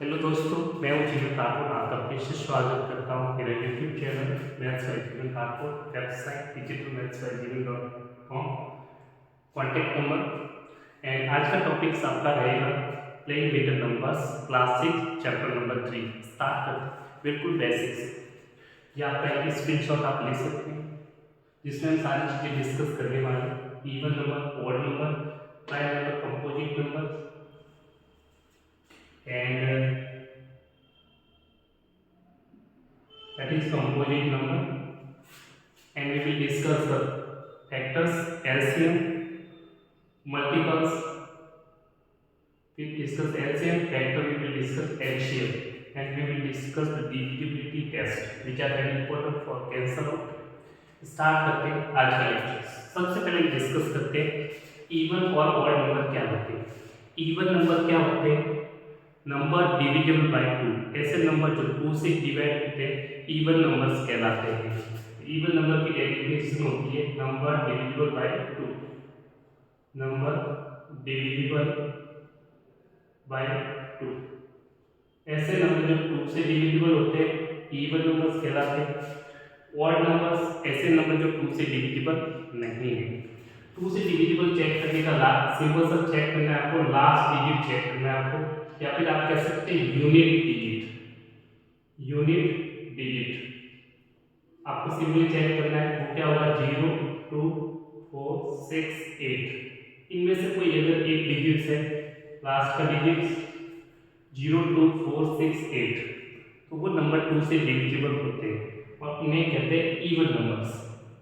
Hello दोस्तों, मैं हूं जीवन ठाकुर। आपका फिर से स्वागत करता हूं मेरे यूट्यूब चैनल मैथ्स बाय जीवन Thakur, website digitalmathsbyjeevan.com, contact number. And आज का टॉपिक आपका रहेगा playing with numbers, class 6 chapter number 3। Start करते हैं बिल्कुल बेसिक से। ये आपका एक स्क्रीनशॉट आप ले सकते हैं जिसमें हम सारी चीज़ें डिस्कस करने वाले हैं। Even number, odd number, prime number, composite number and that is composite number, and we will discuss the factors LCM, multiples. We discuss LCM factor, we will discuss HCM, and we will discuss the divisibility test which are very important for cancel out. Start करते हैं आज का lecture. सबसे पहले discuss करते हैं even और odd number क्या होते हैं। इवन नंबर क्या होते हैं? Number divisible by 2। ऐसे नंबर जो 2 से डिवाइड होते हैं इवन नंबर्स कहलाते हैं। इवन नंबर की डेफिनेशन होती है number divisible by 2। Number divisible by 2। ऐसे नंबर जो 2 से डिविजिबल होते हैं इवन नंबर्स कहलाते हैं। ऑड नंबर्स ऐसे नंबर जो 2 से डिविजिबल नहीं है। 2 से डिविजिबल चेक करने का सिंपल सा चेक करना है आपको, लास्ट डिजिट चेक करना है आपको, या फिर आप कह सकते हैं यूनिट डिजिट। यूनिट डिजिट आपको सिंपली चेक करना है, वो क्या होगा 0 2 4 6 8। इनमें से कोई अगर एक डिजिट है, लास्ट का डिजिट 0 2 4 6 8, तो वो नंबर 2 से डिविजिबल होते हैं और उन्हें कहते हैं इवन नंबर्स।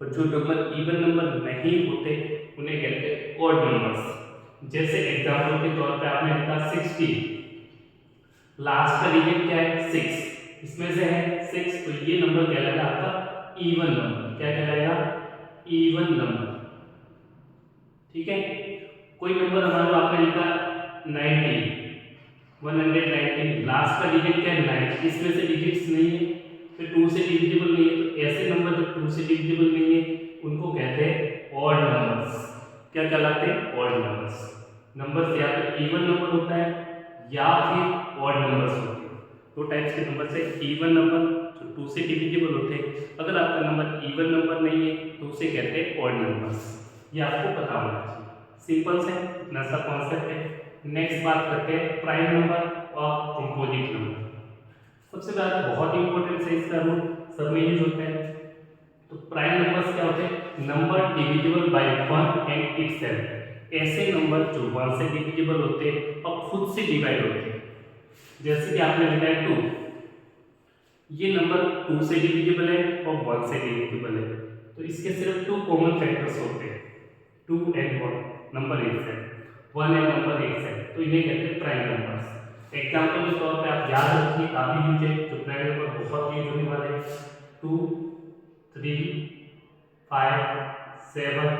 और जो नंबर इवन नंबर नहीं होते उन्हें कहते हैं ऑड नंबर्स। जैसे एग्जांपल के तौर पे आपने लिखा 16, लास्ट का डिजिट क्या है 6, इसमें से है 6, तो ये नंबर कहलाएगा आपका इवन नंबर। क्या कहलाएगा? Even number. ठीक है। कोई नंबर हमारा आपने लिखा 90, 119, लास्ट का डिजिट क्या है 9, इसमें से डिजिट्स नहीं है, फिर 2 से डिविजिबल नहीं है, तो ऐसे नंबर जो 2 से डिविजिबल नहीं है उनको कहते हैं ऑड नंबर्स। क्या कहलाते हैं? Odd numbers. नंबर्स या तो इवन नंबर होता है या फिर ऑड नंबर्स होते हैं। दो टाइप्स के नंबर से, इवन नंबर जो 2 से डिविजिबल होते हैं। अगर आपका नंबर इवन नंबर नहीं है तो उसे कहते हैं ऑड नंबर्स। ये आपको पता होना चाहिए। सिंपल से इतना सा कॉन्सेप्ट है। नेक्स्ट बात करते हैं प्राइम नंबर और कंपोजिट नंबर। सबसे पहले बहुत इंपॉर्टेंट है, इसका रूल सब में यूज होता है। तो प्राइम नंबर्स क्या होते हैं? Number divisible by 1 and itself. ऐसे नंबर जो 1 से डिविजिबल होते हैं और खुद से डिवाइड होते हैं। जैसे कि आपने लिखा है 2, ये नंबर 2 से डिविजिबल है और 1 से डिविजिबल है, तो इसके सिर्फ 2 कॉमन फैक्टर्स होते हैं, 2 and 1 number itself, 1 and number itself, तो इन्हें कहते हैं प्राइम नंबर्स। एग्जाम्पल के तौर पे आप याद रखिए, काफी यूज है, जो प्राइम नंबर बहुत यूज होने वाले हैं। 2 3 5 7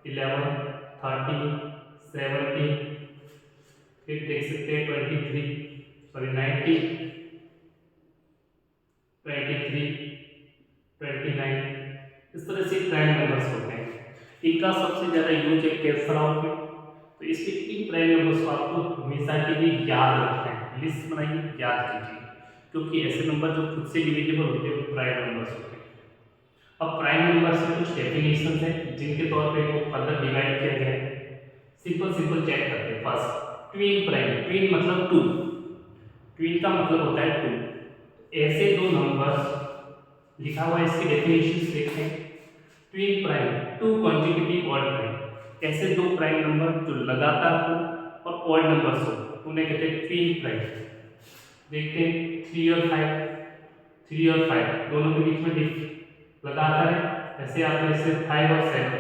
11 13 17, फिर देख सकते हैं 23 सॉरी 19 23 29। इस तरह से प्राइम नंबर्स होते हैं। इनका सबसे ज्यादा यूज है कैंसल आउट में, तो इसके इन प्राइम नंबर्स को आपको हमेशा के लिए याद रखना है। लिस्ट बनाइए, याद कीजिए, क्योंकि ऐसे नंबर जो खुद से डिविजिबल होते हैं वो प्राइम नंबर्स होते हैं। अब प्राइम नंबर्स में कुछ डेफिनेशन है जिनके तौर पे इनको फर्दर डिवाइड किया गया है। सिंपल चेक करते हैं। First, twin prime. ट्विन मतलब 2, ट्विन का मतलब होता है 2। ऐसे दो नंबर्स लिखा हुआ है, इसके डेफिनेशंस देखते हैं। Twin prime, 2 consecutive odd prime. ऐसे दो प्राइम नंबर जो लगातार हो और ऑड नंबर्स हो उन्हें कहते हैं ट्विन प्राइम। देखते हैं 3 और 5, 3 और 5 दोनों के बीच में लगातार है। ऐसे आप जैसे 5 और 7,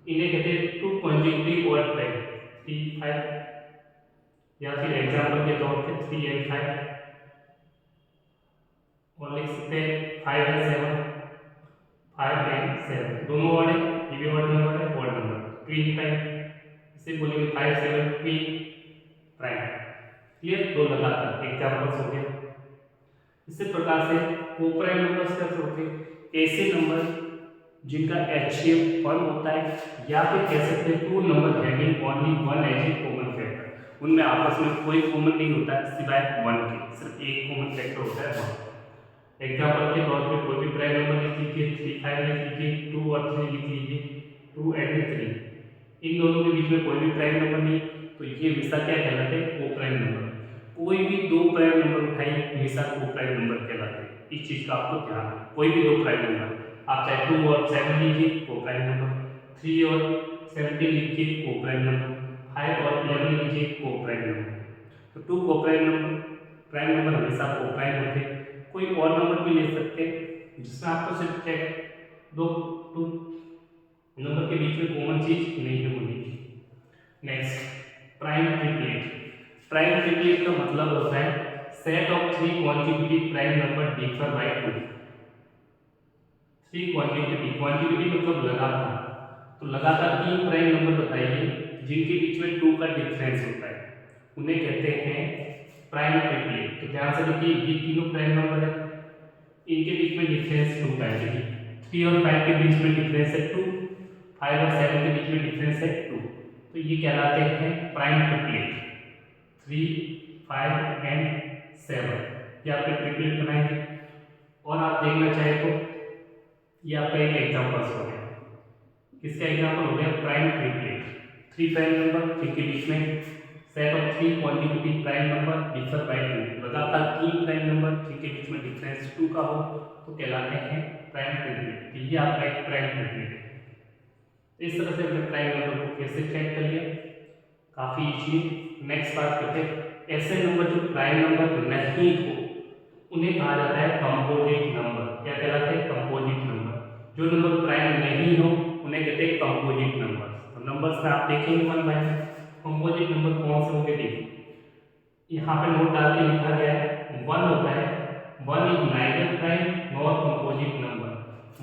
इन्हें कहते हैं 2 कॉन्जिक्यूटिव ऑड प्राइम, 3 5, या फिर एग्जांपल के तौर पे 3 एंड 5, और लिख सकते हैं 5 एंड 7, 5 एंड 7 दोनों ऑड है, ये भी ऑड नंबर है, ऑड नंबर ट्विन प्राइम। इसे बोलेंगे 5 7 ट्विन प्राइम। क्लियर? दो लगातार एग्जांपल्स हो गए। इसी प्रकार से को प्राइम नंबर्स कैसे होते हैं? ऐसे नंबर जिनका HCF 1 होता है, या फिर कह सकते हैं 2 number having only 1 as a common factor. उनमें आपस में कोई कॉमन नहीं होता है सिवाय 1 के, सिर्फ एक कॉमन फैक्टर होता है 1। एग्जाम्पल के तौर पे कोई भी प्राइम नंबर लिख लीजिए, 3, 5 लिख लीजिए, 2 और 3 लिख लीजिए, 2 and 3। इन दोनों के बीच में कोई भी प्राइम नंबर नहीं, तो ये हमेशा क्या कहलाते हैं, को प्राइम नंबर। कोई भी दो प्राइम नंबर उठाइए हमेशा को प्राइम नंबर कहलाते हैं, इस चीज का आपको ध्यान है। कोई भी दो प्राइम नंबर, आप चाहे 2 और 7 लीजिए को प्राइम नंबर, 3 और 17 लीजिए को प्राइम नंबर, 5 और 11 लीजिए को प्राइम नंबर। तो 2 को प्राइम नंबर हमेशा को प्राइम होते हैं। कोई और नंबर भी ले सकते हैं जिसमें आपको सिर्फ चेक दो टू नंबर के बीच में कॉमन चीज नहीं होनी। Next, prime triplet. Prime triplet का मतलब होता है set of 3 consecutive prime number differ by 2। 3 consecutive मतलब लगातार, तो लगातार 3 प्राइम नंबर बताइए जिनके बीच में 2 का डिफरेंस होता है, उन्हें कहते हैं प्राइम ट्रिपलेट। तो ध्यान से देखिए, ये तीनों प्राइम नंबर है, इनके बीच में डिफरेंस 2 का है। 3 और 5 के बीच में डिफरेंस है 2, 5 और 7 के बीच में डिफरेंस है 2, तो ये कहलाते हैं प्राइम ट्रिपलेट। 3, 5 एंड 7 ये आपके ट्रिपलेट बनाएंगे। और आप देखना चाहे तो ये आपका एक एग्जाम्पल हो गया। किसका एग्जाम्पल हो गया, प्राइम ट्रिपलेट। 3 प्राइम नंबर जिनके बीच में set of 3 consecutive prime number differ by 2, लगातार 3 प्राइम नंबर जिनके बीच में डिफरेंस 2 का हो तो कहलाते हैं प्राइम ट्रिपलेट। ये आपका एक प्राइम ट्रिपलेट है। इस तरह से अपने प्राइम नंबर को कैसे चेक कर लिया, काफी इजी। नेक्स्ट बात करते हैं ऐसे नंबर जो प्राइम नंबर नहीं हो उन्हें कहा जाता है कंपोजिट नंबर। क्या कहलाते हैं, कंपोजिट नंबर। जो नंबर प्राइम नहीं हो उन्हें कहते हैं कंपोजिट नंबर। तो नंबर्स में आप देखेंगे 1 बाय 1 कंपोजिट नंबर कौन से होंगे। देखिए यहाँ पे नोट डाल के लिखा गया है 1 होता है, 1 is neither prime nor composite number.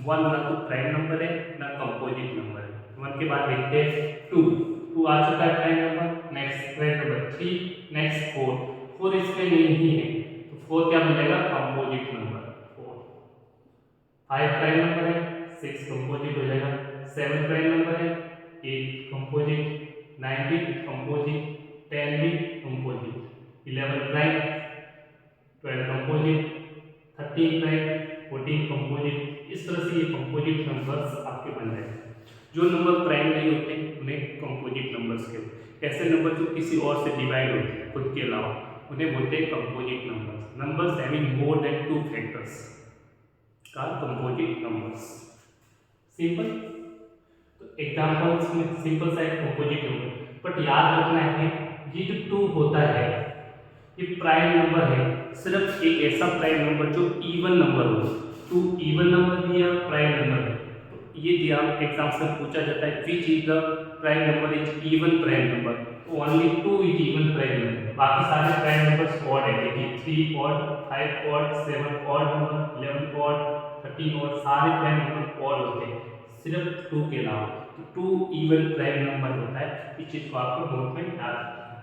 1 ना तो प्राइम नंबर है ना कंपोजिट नंबर है। 1 के बाद देखते हैं 2 आ चुका है prime number. Next prime number 3, next 4 इसमें नहीं है तो 4 क्या मिलेगा, कंपोजिट नंबर 4। 5 प्राइम नंबर है, 6 कंपोजिट हो जाएगा। 7 प्राइम नंबर है, 8 कंपोजिट, 9 भी कंपोजिट, 10 भी composite, 11 prime, 12 composite, 13 prime, 14 composite. इस तरह से ये कंपोजिट नंबर्स आपके बन जाएंगे। जो नंबर प्राइम नहीं होते उन्हें कंपोजिट नंबर्स कहते हैं। ऐसे नंबर जो किसी और से डिवाइड होते हैं खुद के अलावा उन्हें बोलते हैं composite numbers. Numbers having more than 2 factors का कंपोजिट नंबर्स। सिंपल। तो एग्जांपल्स में सिंपल सा एक कंपोजिट नंबर, बट याद रखना है ये जो 2 होता है ये प्राइम नंबर है, सिर्फ एक ऐसा प्राइम नंबर जो इवन नंबर हो। 2 इवन नंबर दिया, प्राइम नंबर है, तो ये दिया एग्जाम से पूछा जाता है which is the prime number is even prime number, तो only 2 is even prime number. बाकी सारे प्राइम नंबर्स ऑड है। देखिए 3 odd, 5 odd, 7 odd number, 11 odd, 13 odd, सारे प्राइम नंबर ऑड होते हैं सिर्फ 2 के अलावा। तो 2 इवन प्राइम नंबर होता है। इस चीज को आपको नोट में याद रखना है।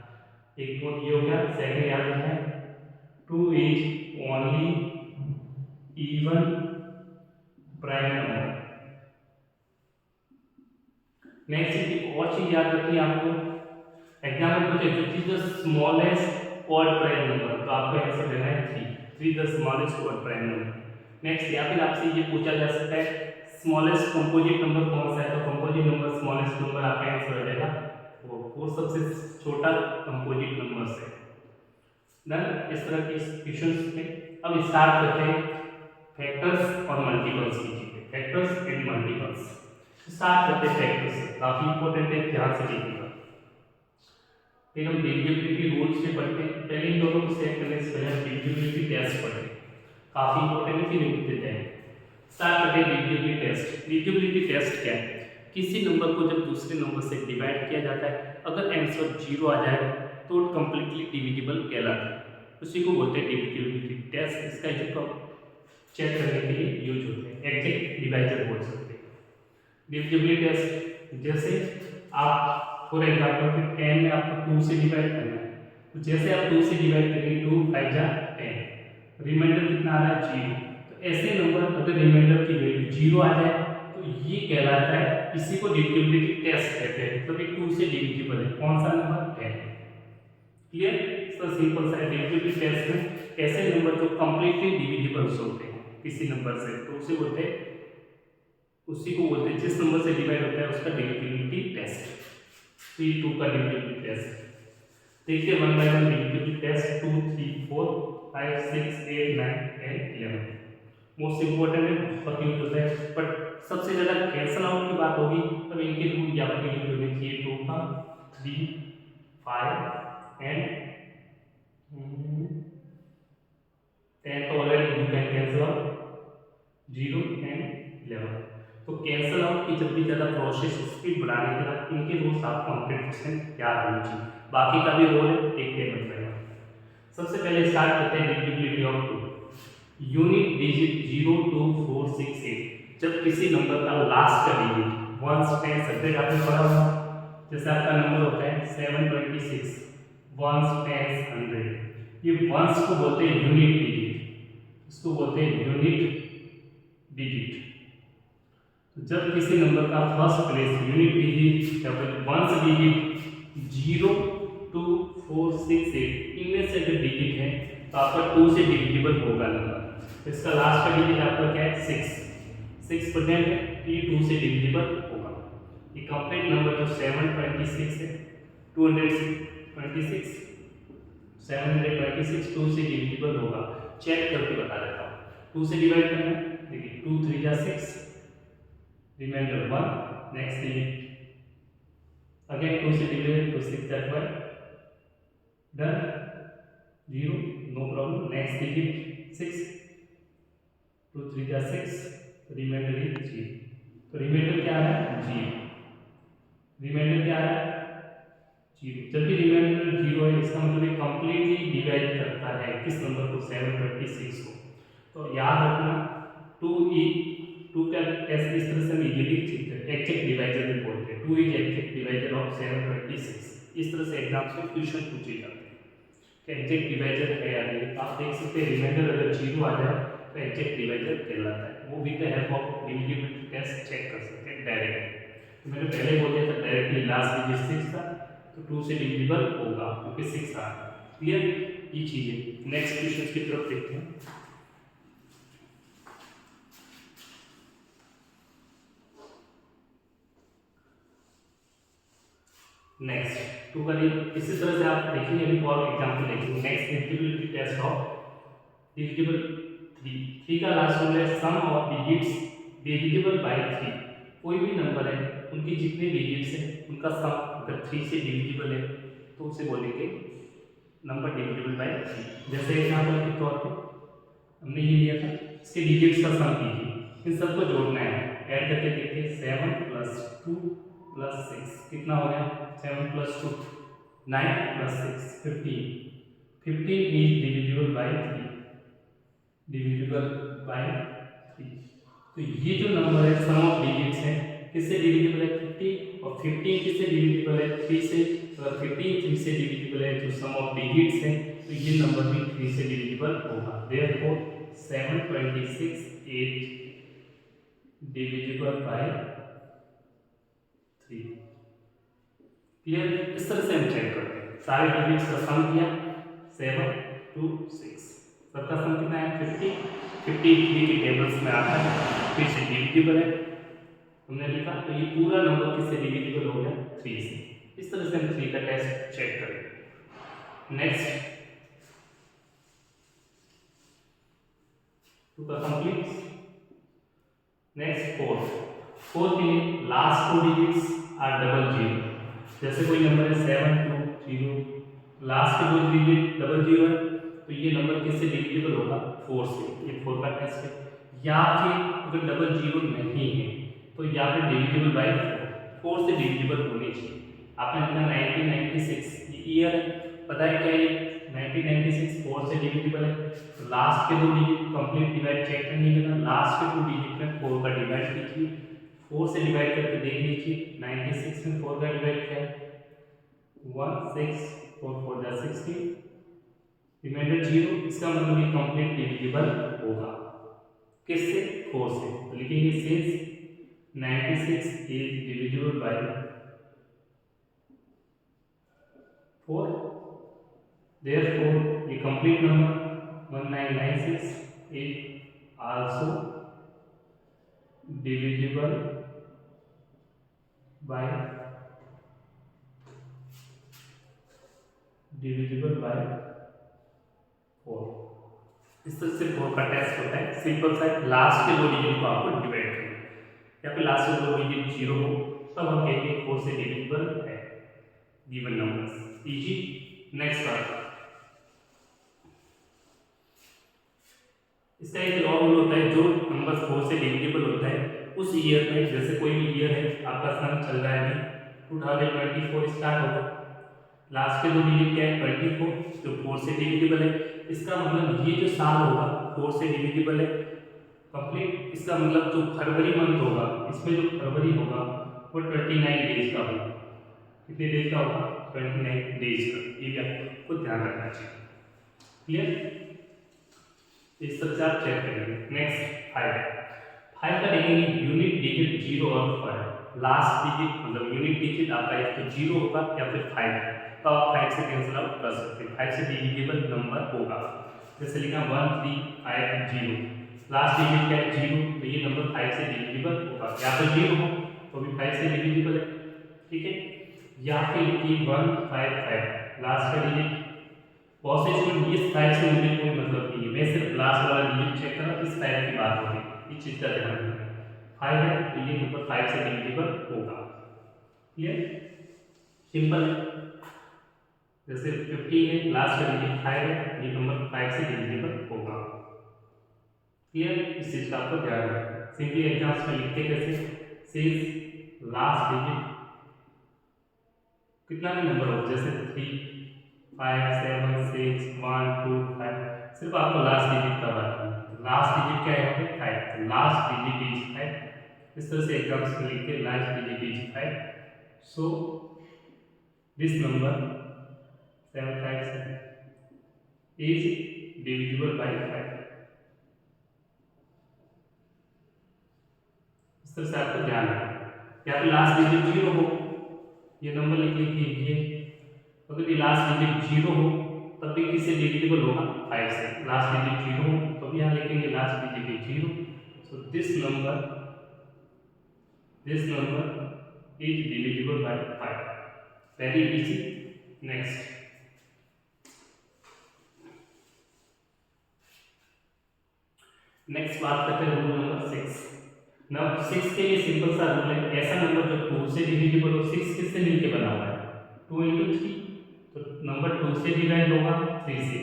एक नोट ये हो गया। सेकंड याद रखना है 2 is only even prime number. Next एक और चीज याद रखनी है आपको, एग्जाम्पल पूछे विच is the smallest odd prime number, तो आपको आंसर देना है 3 the smallest odd prime number. Next या फिर आपसे ये पूछा जा सकता है स्मॉलेस्ट कंपोजिट नंबर कौन सा है, तो कंपोजिट नंबर स्मॉलेस्ट नंबर आपका आंसर हो जाएगा 4 सबसे छोटा कंपोजिट नंबर है। डन। इस तरह के क्वेश्चंस में अब स्टार्ट करते हैं फैक्टर्स और मल्टीपल्स की चीजें। फैक्टर्स एंड मल्टीपल्स स्टार्ट करते हैं फैक्टर्स से, काफी इंपॉर्टेंट है, ध्यान से देखिएगा। फिर हम डिविजिबिलिटी रूल्स से पढ़ते हैं। पहले इन दोनों को सेट करने से पहले डिविजिबिलिटी टेस्ट पढ़ते हैं, काफी इंपॉर्टेंट है, फिर लिखते हैं। स्टार्ट करते हैं डिविजिबिलिटी टेस्ट। डिविजिबिलिटी टेस्ट क्या है, किसी नंबर को जब दूसरे नंबर से डिवाइड किया जाता है अगर आंसर 0 आ जाए तो कंप्लीटली डिविजिबल कहलाता है, उसी को बोलते हैं डिविजिबिलिटी टेस्ट। इसका जो चेक करने के लिए यूज होते हैं, एग्जैक्ट डिवाइजर बोल सकते हैं। डिविजिबिलिटी टेस्ट जैसे आप फॉर एग्जांपल 10 में आपको 2 से डिवाइड करना है, तो जैसे आप 2 से डिवाइड करेंगे 2 5 जा 10, रिमाइंडर कितना आ रहा है 0। तो ऐसे नंबर अगर रिमाइंडर की वैल्यू 0 आ जाए तो ये कहलाता है, इसी को डिविजिबिलिटी टेस्ट कहते हैं, मतलब ये 2 से डिविजिबल है। कौन सा नंबर 10। क्लियर? सो सिंपल सा डिविजिबिलिटी टेस्ट में ऐसे नंबर जो कंप्लीटली डिविजिबल्स होते हैं किसी नंबर से, तो उसे बोलते हैं, उसी को बोलते हैं, जिस नंबर से डिवाइड होता है उसका डिविजिबिलिटी टेस्ट। 3 2 का डिविजिबिलिटी टेस्ट देखिए, 1 by 1 divisibility test 2 3 4 5 6 8 9 10 11 most important है, बहुत यूज होता है। बट सबसे ज्यादा कैंसल आउट की बात होगी तब इनके रूल यहाँ पर यूज होने चाहिए। 2 का 3 5 एंड 10 तो already you can cancel out 0 and 11। तो कैंसल आउट की जब भी ज़्यादा प्रोसेस स्पीड बढ़ाने के बाद इनके रूल्स आपको 100% याद होने चाहिए। बाकी का भी रोल है, देखते हैं बताएगा। सबसे पहले स्टार्ट करते हैं डिविजिबिलिटी ऑफ 2। यूनिट डिजिट 0 2 4 6 8 जब किसी नंबर का लास्ट का डिजिट 1 10 100 आपने पढ़ा होगा, जैसे आपका नंबर होता है 726 1 10 100, ये वंस को बोलते हैं यूनिट डिजिट, इसको बोलते हैं यूनिट डिजिट। तो जब किसी नंबर का फर्स्ट प्लेस यूनिट डिजिट या फिर वंस डिजिट 0 2 4 6 8 इनमें से अगर डिजिट है तो आपका 2 से डिविजिबल होगा नंबर। इसका लास्ट का डिजिट आपका क्या है 6 परसेंट है, ये 2 से डिविजिबल होगा। ये कंप्लीट नंबर जो 726 है 226 726 2 से डिविजिबल होगा। चेक करके बता देता हूँ। 2 से डिवाइड करना है, देखिए 2 3 जा 6, रिमाइंडर 1, नेक्स्ट डिजिट अगेन 2 से डिवाइड तो 6 जा 12, done 0 no problem. Next digit 6, 2 3 जा 6, रिमाइंडर इज 0। तो रिमाइंडर क्या आ रहा है 0, रिमाइंडर क्या आ रहा है 0। जब भी रिमाइंडर 0 है इसका मतलब ये कंप्लीटली डिवाइड करता है किस नंबर को 726 को। तो याद रखना 2 का टेस्ट इस तरह से हम इजीली एग्जैक्ट डिवाइजर भी बोलते हैं। 2 इज एग्जैक्ट डिवाइजर ऑफ 726, इस तरह से एग्जाम्स में क्वेश्चन पूछे जाते हैं कि एग्जैक्ट डिवाइजर है या नहीं। आप देख सकते हैं रिमाइंडर अगर 0 आ जाए तो एग्जैक्ट डिवाइजर कहलाता है। वो with the help of divisibility test check कर सकते हैं डायरेक्ट। तो मैंने पहले बोल दिया था डायरेक्टली लास्ट डिजिट 6 था तो 2 से डिविजिबल होगा क्योंकि 6 आ रहा है। क्लियर ये चीजें। नेक्स्ट क्वेश्चन की तरफ देखते हैं। नेक्स्ट 2 का इसी तरह से आप देखेंगे, अभी और एग्जांपल देखेंगे। Next divisibility test of divisible 3 का लास्ट रूल है sum of digits divisible by 3। कोई भी नंबर है उनके जितने डिजिट्स हैं उनका सम अगर 3 से डिविजिबल है तो उसे बोलेंगे नंबर डिविजिबल बाय 3। जैसे एग्जांपल के तौर पे हमने ये लिया था, इसके डिजिट्स का सम कीजिए, इन सबको जोड़ना है, ऐड करके देखिए 7 + 2 + 6 कितना हो गया 7 + 2 9 + 6 15 15 is divisible by 3, divisible by 3। तो ये जो नंबर है सम ऑफ डिजिट्स है किससे डिविजिबल है 50, और 15 किससे डिविजिबल है 3 से। अगर 15 3 से डिविजिबल है तो सम ऑफ डिजिट्स है तो ये नंबर भी 3 से डिविजिबल होगा। Therefore 726 8 divisible by 3। क्लियर? इस तरह से हम चेक करते हैं। सारे डिजिट्स का सम किया 7 2 6, सबका सम कितना है 50। 53 के टेबल्स में आता है, फिर से डिविजिबल है हमने लिखा, तो ये पूरा नंबर किससे डिविजिबल हो गया 3 से। इस तरह से हम 3 का टेस्ट चेक करेंगे। नेक्स्ट 2 का कंप्लीट। नेक्स्ट 4 के लिए लास्ट 2 डिजिट्स आर डबल 0। जैसे कोई नंबर है 7 2 0, लास्ट के 2 डिजिट डबल 0 है तो ये नंबर किससे डिविजिबल होगा 4 से। ये 4 का टेस्ट है। या फिर अगर डबल 0 नहीं है तो या फिर डिविजिबल बाय 4 से डिविजिबल होनी चाहिए। आपने लिखा 1996, ये ईयर है, पता है क्या ये 1996 4 से डिविजिबल है। तो लास्ट के 2 डिजिट कंप्लीट डिवाइड चेक करने के बाद लास्ट के 2 डिजिट में 4 का डिवाइड कीजिए, 4 से डिवाइड करके देख लीजिए 96 में 4 का डिवाइड क्या है 1 6 4 4 जा 16, रिमाइंडर 0। इसका मतलब ये कंप्लीट डिविजिबल होगा किससे 4 से। तो लिखेंगे since 96 is divisible bye 4 Therefore, a complete number 1996 is also divisible by 4। इस तरह से 4 का टेस्ट होता है। सिंपल सा लास्ट के दो डिजिट को आपको डिवाइड करना है। यहाँ पे लास्ट के दो डिजिट 0 हो तब हम कहेंगे 4 से डिविजिबल है गिवन नंबर्स। इजी। नेक्स्ट बात, इसका एक और रूल होता है, जो नंबर 4 से डिविजिबल होता है उस ईयर में, जैसे कोई भी ईयर है आपका सन चल रहा है 2024 स्टार्ट होगा, लास्ट के दो डिजिट क्या है 24, जो 4 से डिविजिबल है। इसका मतलब ये जो साल होगा 4 से डिविजिबल है कंप्लीट। इसका मतलब जो फरवरी मंथ होगा, इसमें जो फरवरी होगा वो 29 डेज का होगा। कितने डेज का होगा? 29 डेज का। ये भी आपको ध्यान रखना चाहिए। क्लियर? इस सबसे आप चेक करेंगे। नेक्स्ट 5 का देखेंगे यूनिट डिजिट 0 और 5। लास्ट डिजिट मतलब यूनिट डिजिट आपका या तो 0 होगा या फिर 5 है, तो आप 5 से कैंसिल आउट कर सकते हैं। 5 से डिविजिबल नंबर होगा। जैसे लिखा 1 3 5 0, लास्ट डिजिट क्या है 0, तो ये नंबर 5 से डिविजिबल होगा। या तो 0 हो तो भी 5 से डिविजिबल है, ठीक है। या फिर लिखिए 1 5 5, लास्ट का डिजिट प्रोसेस में इस 5 से मुझे कोई मतलब नहीं है, मैं सिर्फ लास्ट वाला डिजिट चेक कर रहा हूँ। इस टाइप की बात हो रही है, इस चीज का ध्यान रखना। 5 है तो ये नंबर 5 से डिविजिबल होगा। क्लियर? सिंपल है। जैसे 15 है, लास्ट का डिजिट 5 है, ये नंबर 5 से डिविजिबल होगा। क्लियर? इस चीज का आपको ध्यान रखना है। सिंपली एग्जाम्स में लिखते कैसे, सिंस लास्ट डिजिट कितना भी नंबर हो, जैसे 3 5 7 6 1 2 5, सिर्फ आपको लास्ट डिजिट का बात है। तो लास्ट डिजिट क्या है? 5। तो लास्ट डिजिट इज 5। इस तरह से एग्जाम्स में लिखते हैं last digit is 5, so this number 757 is divisible by 5। इस तरह से आपको ध्यान रखना है। या फिर लास्ट डिजिट 0 हो, ये नंबर लिख लीजिए। अगर ये लास्ट डिजिट 0 हो तब भी किससे डिविजिबल होगा? 5 से। लास्ट डिजिट 0 हो तो भी यहाँ लिखेंगे last digit 0, so this number is divisible by 5। Very easy. Next बात करते हैं रूल नंबर 6। नंबर 6 के लिए सिंपल सा रूल है, ऐसा नंबर जो 2 से डिविजिबल हो। 6 किससे मिलके बना हुआ है? 2 into 3, तो नंबर 2 से डिवाइड होगा 3 से।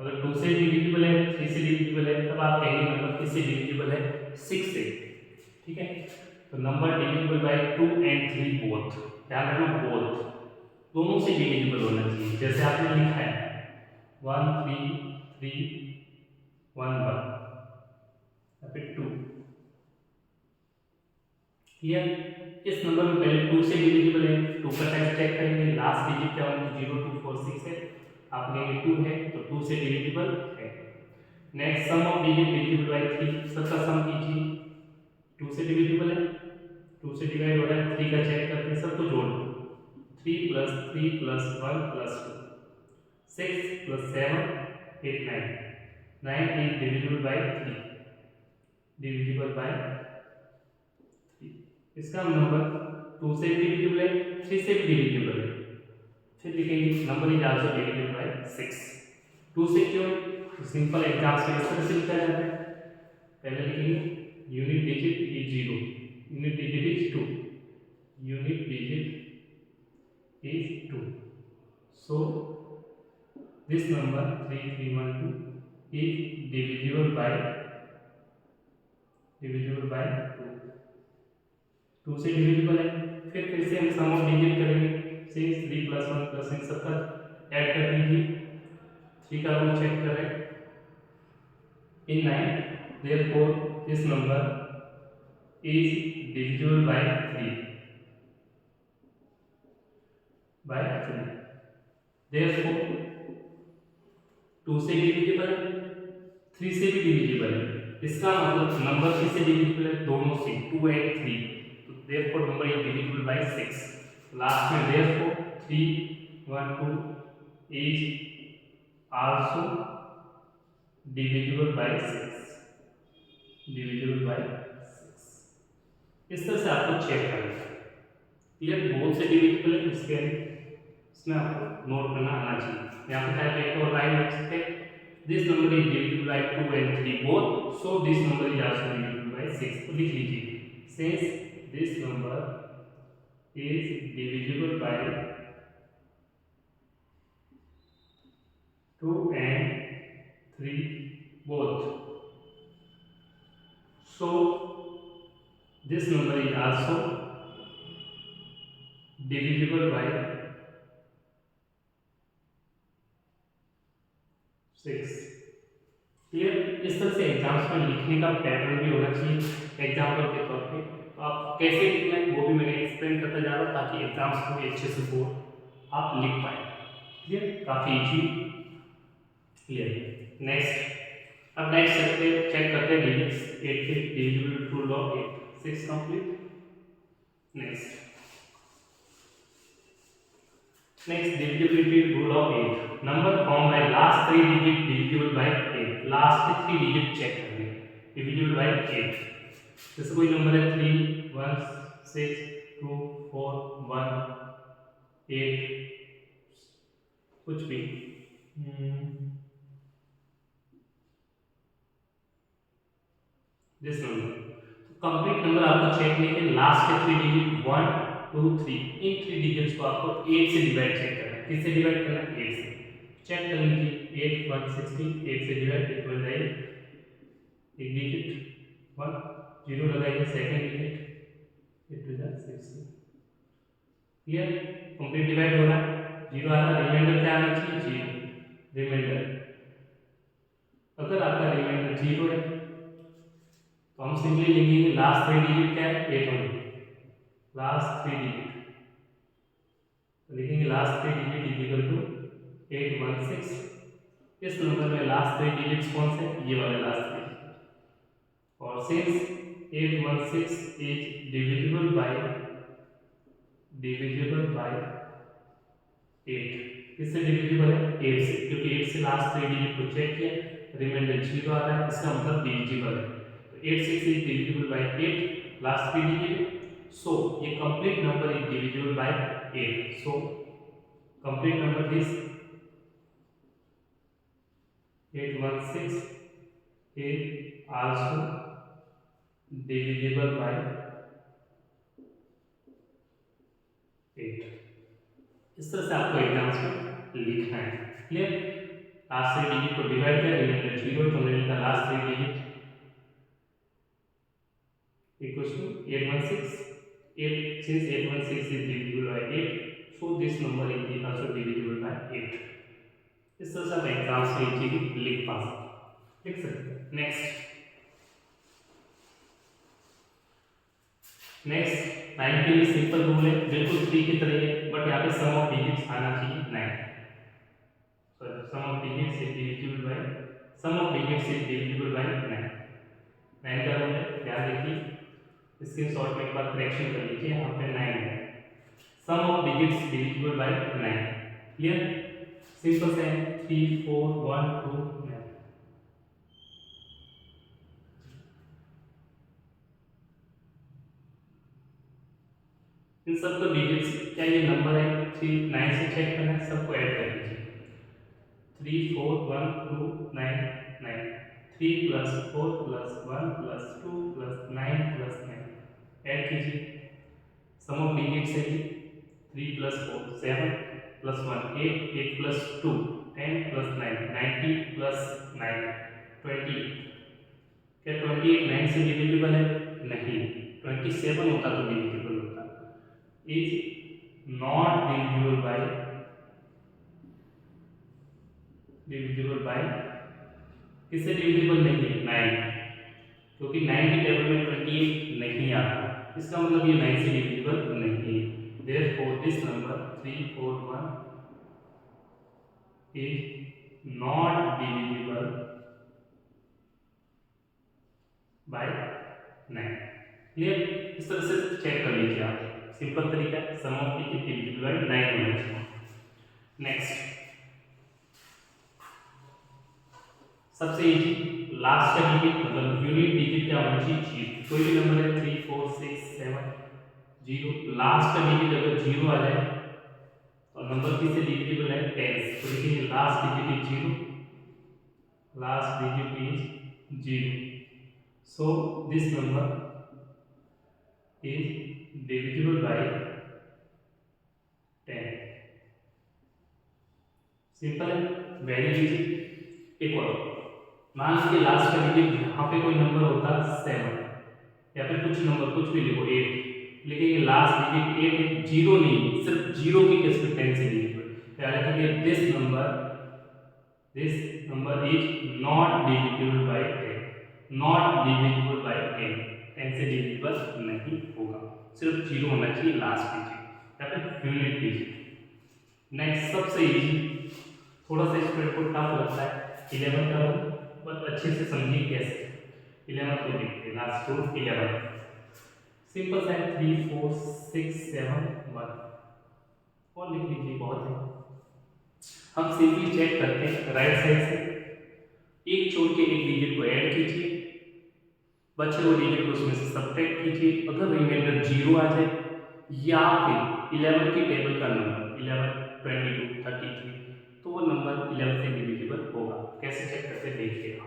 अगर 2 से डिविजिबल है 3 से डिविजिबल है तब आप कहेंगे नंबर किससे डिविजिबल है? 6 से। ठीक है, तो number divisible by 2 and 3 both. ध्यान रखना बोथ दोनों से डिविजिबल होना चाहिए। जैसे आपने लिखा है 1 3 3 1 1 या फिर 2। क्लियर? इस नंबर में पहले 2 से डिविजिबल है, 2 का टाइप चेक करेंगे। लास्ट डिजिट क्या होगा? 0 2 4 6 है, आपने 2 है तो 2 से डिविजिबल है। Next sum of digit divisible by 3, सबका सम कीजिए। 2 से डिविजिबल है, 2 से डिवाइड हो रहा है, 3 का चेक करते हैं, सबको जोड़ दो। 3 + 3 + 1 + 2 6 + 7 8 9 9 is divisible by 3, divisible by 3। इसका नंबर 2 से भी डिविजिबल है, 3 से भी डिविजिबल है। फिर लिखेंगे number is also divisible by 6। 2 से क्यों? तो सिंपल एग्जाम्स में इस तरह से लिखा जाता है। पहले लिखेंगे unit digit is 0, unit digit is 2, unit digit is 2, so this number 3312 is divisible by 2। 2 से डिविजिबल है। फिर से हम सम ऑफ डिजिट करेंगे। 6 3 + 1 + 6 सबका ऐड कर दीजिए। 3 का रूल चेक करें in 9, therefore this number is divisible by 3 by 3। therefore 2 से डिविजिबल है, 3 से भी डिविजिबल है। इसका मतलब नंबर किससे डिविजिबल है? दोनों से, 2 and 3। तो therefore number is divisible bye 6। Last में therefore 3 1 2 is also divisible by 6, divisible by 6। इस तरह से आपको चेक करना है। क्लियर? बहुत से डिविजिबल है, इसमें आपको नोट करना आना चाहिए। यहाँ पे टाइप एक और लाइन लिख सकते हैं, this number is divisible bye 2 and 3 both, so this number is also divisible by 6। तो लिख लीजिए, since this number is divisible bye 2 and 3 both, so this number is also divisible by 6। Clear? इस तरह से exams में लिखने का pattern भी होना चाहिए एग्जाम्पल के तौर पे। तो आप कैसे लिखना है वो भी मैंने एक्सप्लेन करता जा रहा हूँ, ताकि एग्जाम्स को भी अच्छे से आप लिख पाए। क्लियर? काफ़ी इजी। क्लियर? नेक्स्ट, अब नेक्स्ट चेक करते हैं डिजिट्स। 8 के डिविजिबल टू लॉग 8, 6 complete. Next divisibility rule of 8, number formed by last 3 digit divisible by 8, last 3 digit check करने, divisible by 8। जैसे कोई नंबर है 3 1 6 2 4 1 8 कुछ भी, दिस नंबर। कंप्लीट नंबर आपको चेक नहीं है, लास्ट के 3 डिजिट 1 2 3, इन 3 डिजिट्स को आपको 8 से डिवाइड चेक करना है। किससे डिवाइड करना है? 8 से। चेक कर लीजिए, 8 1 16, 8 से डिवाइड, 8 बन जाएगा एक डिजिट 1, 0 लगाइए second digit, 8 two 16। Clear? Complete divide हो रहा है, 0 आ रहा है, रिमाइंडर क्या आना चाहिए? 0 रिमाइंडर। अगर आपका रिमाइंडर 0 है तो हम सिंपली लिखेंगे लास्ट 3 डिजिट क्या है? 8 होंगे, लास्ट 3 डिजिट लिखेंगे, last 3 digit is equal to 816। इस नंबर में लास्ट 3 डिजिट्स कौन से? ये वाले लास्ट 3। और सिंस 816 इज डिविजिबल बाय 8, किससे डिविजिबल है? 8 से, क्योंकि 8 से लास्ट 3 डिजिट को चेक किया, रिमाइंडर 0 आ रहा है, इसका मतलब डिविजिबल है। तो 86 is divisible bye 8, last 3 digit, so ये complete number is divisible by 8, so complete number is 816 is also divisible by 8। इस तरह से आपको एग्जाम्स में लिखना है। क्लियर? लास्ट 3 डिजिट को डिवाइड किया, रिमाइंडर 0, तो हमने लिखा last 3 digit equals to 816, 8, since 816 is divisible by 8, so this number is also divisible by 8। इस तरह से आप एग्जाम्स में ये चीज लिख सकते हैं। नेक्स्ट 9 के लिए सिंपल रूल है, बिल्कुल 3 की तरह है, बट यहाँ पे सम ऑफ डिजिट्स आना चाहिए 9। Sorry, sum of digits is divisible by 9। 9 का रूल है, ध्यान देखिए, स्क्रीनशॉट में एक बार करेक्शन कर लीजिए, यहाँ पे 9 है, sum of digits divisible by 9। Clear? Simple से 3 4 1 2 9। इन सबको डिजिट्स, क्या ये नंबर है 3 9 से चेक करना है, सबको ऐड कर लीजिए। 3 4 1 2 9 9, 3 + 4 + 1 + 2 + 9 + 9 ऐड कीजिए। सम ऑफ डिजिट्स है 3 + 4 7 + 1 8 8 + 2 10 + 9 90 + 9 28। क्या 28 9 से डिविजिबल है? नहीं, 27 होता तो डिविजिबल होता। इज नॉट डिविजिबल बाय किससे डिविजिबल नहीं है? 9, क्योंकि 9 की टेबल में 28 नहीं आता, इसका मतलब ये 9 से डिविजिबल नहीं है। Therefore this number 341 is not divisible by 9। Clear? इस तरह से चेक कर लीजिए आप, सिंपल तरीका है, sum of digit divisible by 9 होना चाहिए। नेक्स्ट सबसे इजी लास्ट का डिजिट मतलब यूनिट डिजिट क्या होना चाहिए जीरो। कोई भी नंबर है 3 4 6 7 जीरो, लास्ट का डिजिट अगर जीरो आ जाए तो नंबर किससे डिविजिबल है 10। तो देखिए last digit is zero, last digit is 0, so this number is divisible by 10। Simple है, वेरी इजी। एक और मान लीजिए लास्ट का डिजिट यहाँ पे कोई नंबर होता 7 या फिर कुछ नंबर कुछ भी लिखो 8, लेकिन ये लास्ट डिजिट 8 है, जीरो नहीं, सिर्फ जीरो की केस से डिजिट क्या लिखेंगे this number is not divisible by 10, not divisible by 10, 10 से डिविजिबल नहीं होगा, सिर्फ जीरो होना चाहिए लास्ट डिजिट या फिर यूनिट डिजिट। नेक्स्ट सबसे इजी, थोड़ा सा इसको टफ लगता है 11 का, बट अच्छे से समझिए कैसे। 11 को देखते हैं, लास्ट टू 11 सिंपल सा है 3 4 6 7 1 और लिख लीजिए, बहुत है। हम सिंपली चेक करते हैं राइट साइड से, एक छोड़ के एक डिजिट को ऐड कीजिए, बचे हुए डिजिट को उसमें से सब्ट्रैक्ट कीजिए, अगर रिमाइंडर जीरो आ जाए या फिर 11 की टेबल का नंबर 11 22 33 तो वो नंबर 11 से डिविजिबल होगा। कैसे चेक करते देखिएगा,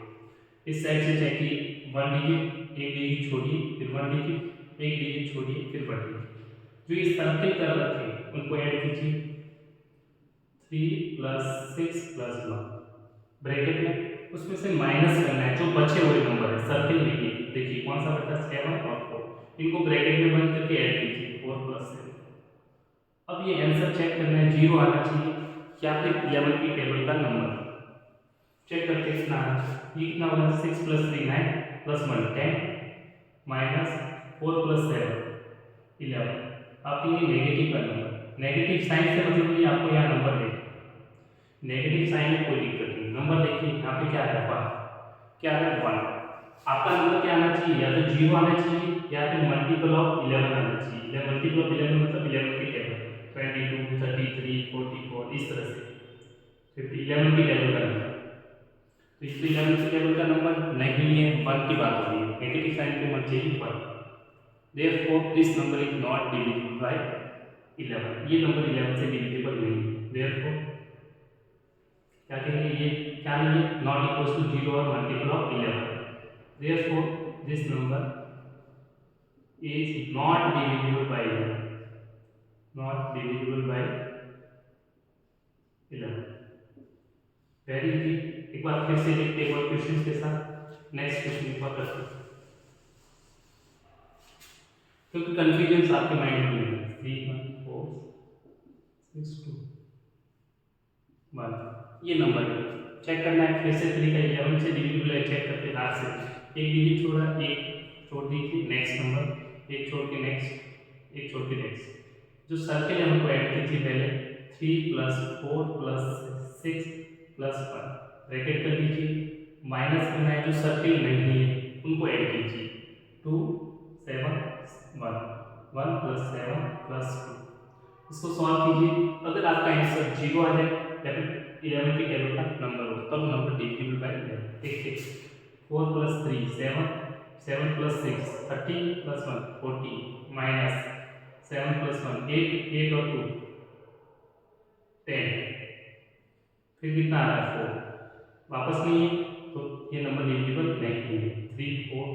इस साइड से चेक कीजिए, वन डिजिट एक डिजिट छोड़िए, फिर वन डिजिट एक डिजिट छोड़िए, फिर वन डिजिट, जो इस सर्किल कर रखे उनको ऐड कीजिए, 3 + 6 + 1 ब्रैकेट में, उसमें से माइनस करना है जो बचे हुए नंबर है, सर्किल में ही देखिए कौन सा बचा 7 और 4, इनको ब्रैकेट में बंद करके ऐड कीजिए 4 + 7। अब ये आंसर चेक करना है, जीरो आना चाहिए या फिर 11 की टेबल का नंबर चेक करके कितना ये कितना होगा 6 + 3 9 + 1 10 -4 + 7 11। आपके ये नेगेटिव का नंबर, नेगेटिव साइन से मतलब ये आपको यहाँ नंबर देगा, नेगेटिव साइन में कोई दिक्कत नहीं, नंबर देखिए यहाँ पे क्या है 1, क्या है 1, आपका नंबर क्या आना चाहिए, या तो जीरो आना चाहिए या फिर मल्टीपल ऑफ 11 आना चाहिए, या मल्टीपल ऑफ 11 मतलब 11 की टेबल 22 33 44 इस तरह से 11 की टेबल का नंबर, तो इस 11 की टेबल का नंबर नहीं है, 1 की बात हो रही है, नेगेटिव साइन पे मत चाहिए 1, therefore this number is not divisible by 11, ये नंबर 11 से डिविजिबल नहीं है, देयरफॉर क्या कहेंगे ये क्या नहीं है, नॉट इक्वल्स टू जीरो और multiple of 11, therefore this number is not divisible by 11, not divisible by 11। Very easy, एक बार फिर से देखते हैं और क्वेश्चन के साथ, नेक्स्ट क्वेश्चन पर करते हैं क्योंकि कंफ्यूजन आपके माइंड में है। 3 1 4 6 2 1 ये नंबर चेक करना है, फिर से 3 का 11 से डिविजिबल है, चेक करते लास्ट से एक डिजिट छोड़ा, एक छोड़ दीजिए, नेक्स्ट नंबर एक छोड़ के नेक्स्ट, एक छोड़ के नेक्स्ट, जो सर्किल है हमको ऐड कीजिए पहले 3 + 4 + 6 + 1 ब्रैकेट कर लीजिए, माइनस करना है जो सर्किल नहीं है उनको ऐड कीजिए 2 7 1 1 + 7 + 2, इसको सॉल्व कीजिए, अगर आपका आंसर जीरो आ जाए या फिर 11 की टेबल का नंबर हो तब नंबर डिविजिबल बाय 11। देखिए 4 + 3 7 7 + 6 13 + 1 14 -7 + 1 8 8 और 2 10, फिर कितना आ रहा है 4, वापस नहीं है तो ये नंबर डिविजिबल नहीं है। 3 4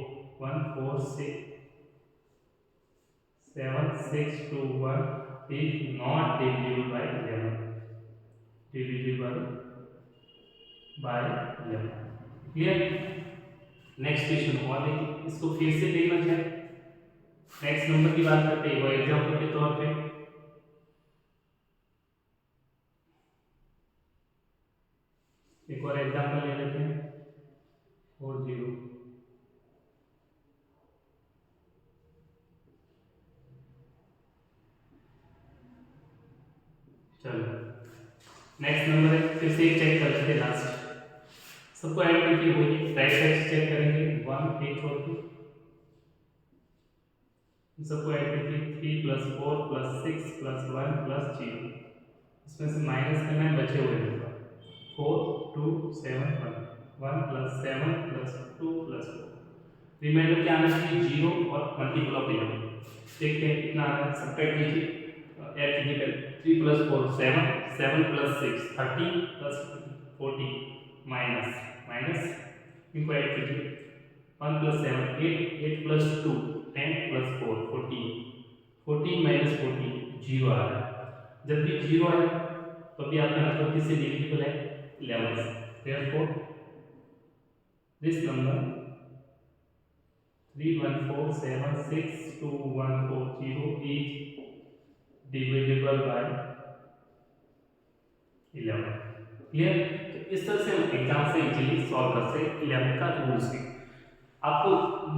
1 4 6 7 6 2 1 is not divisible by 11, divisible by 11, clear. Next question और देखिए, इसको फिर से देखना चाहिए, नेक्स्ट नंबर की बात करते हैं एग्जांपल के तौर पे, एक और एग्जांपल ले लेते हैं 4 0, चलो नेक्स्ट नंबर है, फिर से एक चेक कर लेते हैं लास्ट, सबको ऐड करके वही राइट साइड से चेक करेंगे 1 एक छोड़ के, सबको ऐड करके 3 + 4 + 6 + 1 + 0, इसमें से माइनस करना है बचे हुए number 4 2 7 1 1 plus 7 plus 2 plus 4, remainder क्या आना चाहिए 0 और मल्टीपल ऑफ 11। देखते हैं कितना आ रहा है, सब्ट्रैक्ट कीजिए, ऐड कीजिए, 3 plus 4 7, 7 plus 6 30 plus 40 minus minus, इनको ऐड कीजिए, 1 प्लस 7 8, 8 प्लस 2 10 प्लस 4 14, 14 माइनस 14 0 आ रहा है। जब भी 0 आए तो भी आपका नंबर किससे डिविजिबल है 11 से। Therefore this number 314762140 is divisible by 11। Clear? तो इस तरह से हम एग्जाम से इजीली सॉल्व कर सकते 11 का रूल से। आपको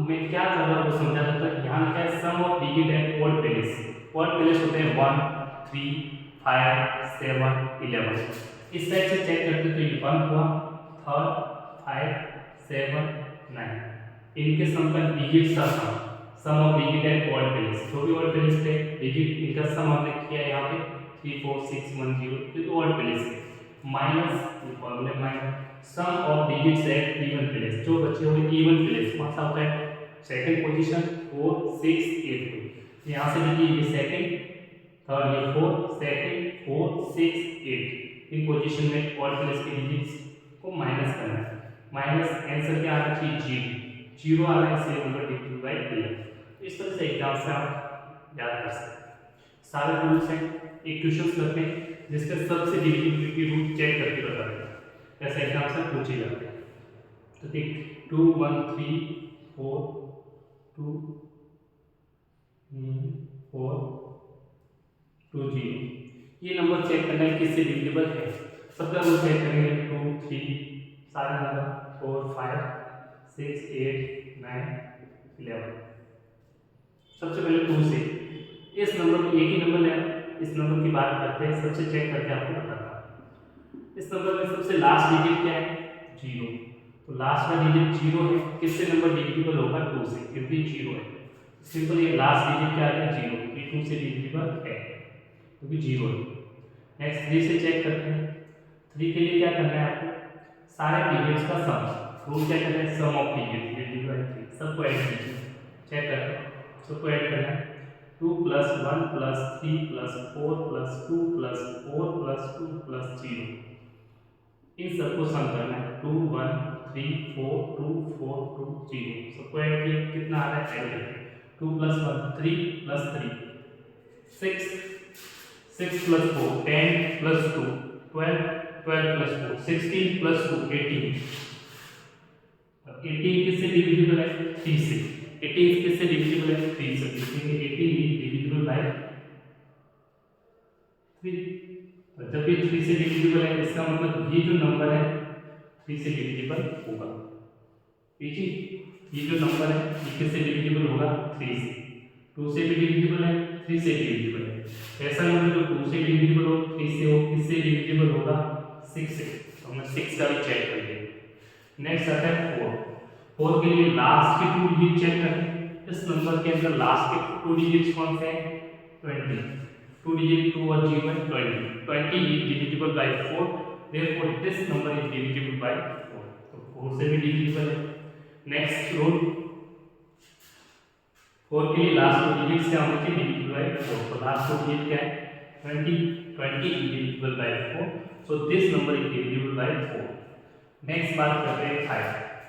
मैं क्या कर रहा हूँ वो समझा देता हूँ। यहाँ लिखा है sum of digit and odd place. Odd place होते हैं 1 3 5 7 11। इस साइड से चेक करते तो ये 1 हुआ, 3 5 7 9, इनके सम का डिजिट का sum of digit and odd place. जो भी ऑड प्लेस थे डिजिट इनका सम हमने किया यहाँ पे 3 4 6 1 0, तो ऑड प्लेस है माइनस फॉर्मूले minus sum of digits at even place. जो बचे हुए इवन प्लेस कौन सा होता है सेकंड पोजीशन 4 6 8। यहाँ से देखिए ये सेकंड, थर्ड ये 4 सेकंड 4 6 8, इन पोजीशन में ऑड प्लेस के डिजिट्स को माइनस करना है। माइनस आंसर क्या आना चाहिए 0 आ रहा है, इसलिए नंबर डिविजिबल बाय 11। इस तरह से एग्जाम से आप याद कर सकते हैं। सारे रूल्स हैं, एक क्वेश्चन करते हैं जिसका सबसे डिविजिबिलिटी रूल चेक करके बता देगा, ऐसे एग्जाम से पूछे जाते हैं। तो देख 2 1 3 4 2 4 2 0, ये नंबर चेक करना है किससे डिविजिबल है। सबका रूल चेक करेंगे 2 3 सारे नंबर 4 5 6 8 9 11। सबसे पहले 2 से, इस नंबर को एक ही नंबर है, इस नंबर की बात करते हैं, सबसे चेक करके आपको बताता हूँ। इस नंबर में सबसे लास्ट डिजिट क्या है 0, तो लास्ट का डिजिट 0 है, किससे नंबर डिविजिबल होगा 2 से, क्योंकि 0 है। सिंपल ये लास्ट डिजिट क्या है 0, ये 2 से डिविजिबल है क्योंकि 0 है। नेक्स्ट 3 से चेक करते हैं। 3 के लिए क्या करना है आपको, सारे डिजिट्स का सम, रूल क्या करना है sum of digit divisible by 3, सबको ऐड कीजिए, चेक करते हैं, सबको ऐड करना है 2 plus 1 plus 3 plus 4 plus 2 plus 4 plus 2 plus 0, इन सबको सम करना है 2 1 3 4 2 4 2 0, सबको ऐड किया कितना आ रहा है 2 plus 1 3 plus 3 6 6 plus 4 10 plus 2 12 12 plus 4 16 plus 2 18। 18 किससे डिविजिबल है 3 से, 18 किससे डिविजिबल है 3 से, लिखेंगे 18 इज डिविजिबल बाय 3। और जब भी 3 से डिविजिबल है इसका मतलब ये जो नंबर है 3 से डिविजिबल होगा। ठीक, ये जो नंबर है ये किससे डिविजिबल होगा 3 से, 2 से भी डिविजिबल है 3 से डिविजिबल है। ऐसा नंबर जो 2 से डिविजिबल हो 3 से हो, किससे डिविजिबल होगा 6 से, तो हमने 6 का भी चेक कर लिया। नेक्स्ट आता है 4 के लिए लास्ट के 2 डिजिट चेक करते हैं। इस नंबर के अंदर लास्ट के 2 डिजिट्स कौन से हैं 20, 2 डिजिट 2 और 0 है 20 is divisible bye 4, therefore this number is divisible bye 4, तो 4 से भी डिविजिबल है। नेक्स्ट रूल 4 के लिए लास्ट 2 डिजिट्स क्या होंगे डिविजिबल बाय 4, तो लास्ट 2 डिजिट क्या है 20 is divisible bye 4, so this number is divisible bye 4। Next बात करते हैं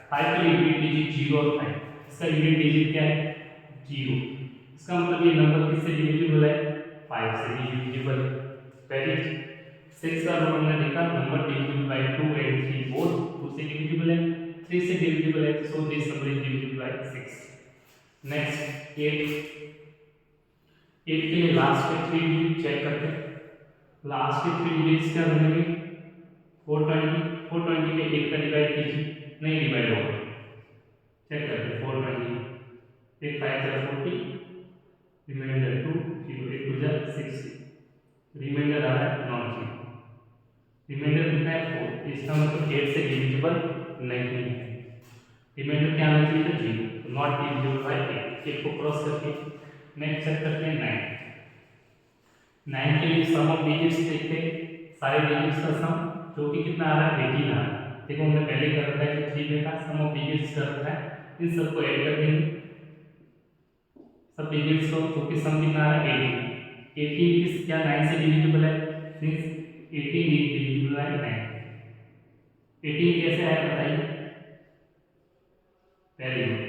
5 के लिए यूनिट डिजिट 0 और 5, इसका यूनिट डिजिट क्या है 0, इसका मतलब ये नंबर किससे डिविजिबल है 5 से डिविजिबल है। पहले 6 का रूल हमने देखा, number divisible by 2 and 3 both 2 से डिविजिबल है, 3 से डिविजिबल है, so this number is divisible bye 6। Next 8 के लिए लास्ट के 3 डिजिट चेक करते हैं। लास्ट के 3 डिजिट्स क्या बनेंगे 420 में 8 का डिवाइड कीजिए, नहीं डिवाइड होगा, चेक करते हैं 420 8 5 40 रिमाइंडर 2 0 1 2 6, रिमाइंडर आ रहा है नॉन 0, रिमाइंडर कितना है 4, इसका मतलब 8 से डिविजिबल नहीं है, रिमाइंडर क्या आना चाहिए 0, नॉट डिविजिबल बाय 8 को क्रॉस करके। नेक्स्ट चेक करते हैं 9 के लिए सम ऑफ डिजिट्स देखते हैं, सारे डिजिट्स का सम जो कि कितना आ रहा है 18 आ रहा है, देखो हमने पहले कर रखा है जो 3 में था सम ऑफ डिजिट्स कर रखा है, इन सबको ऐड कर देंगे सब डिजिट्स को, क्योंकि सम कितना आ रहा है 18 किस क्या 9 से डिविजिबल है, सिंस 18 डिविजिबल है 9। 18 कैसे है बताइए, वेरी गुड,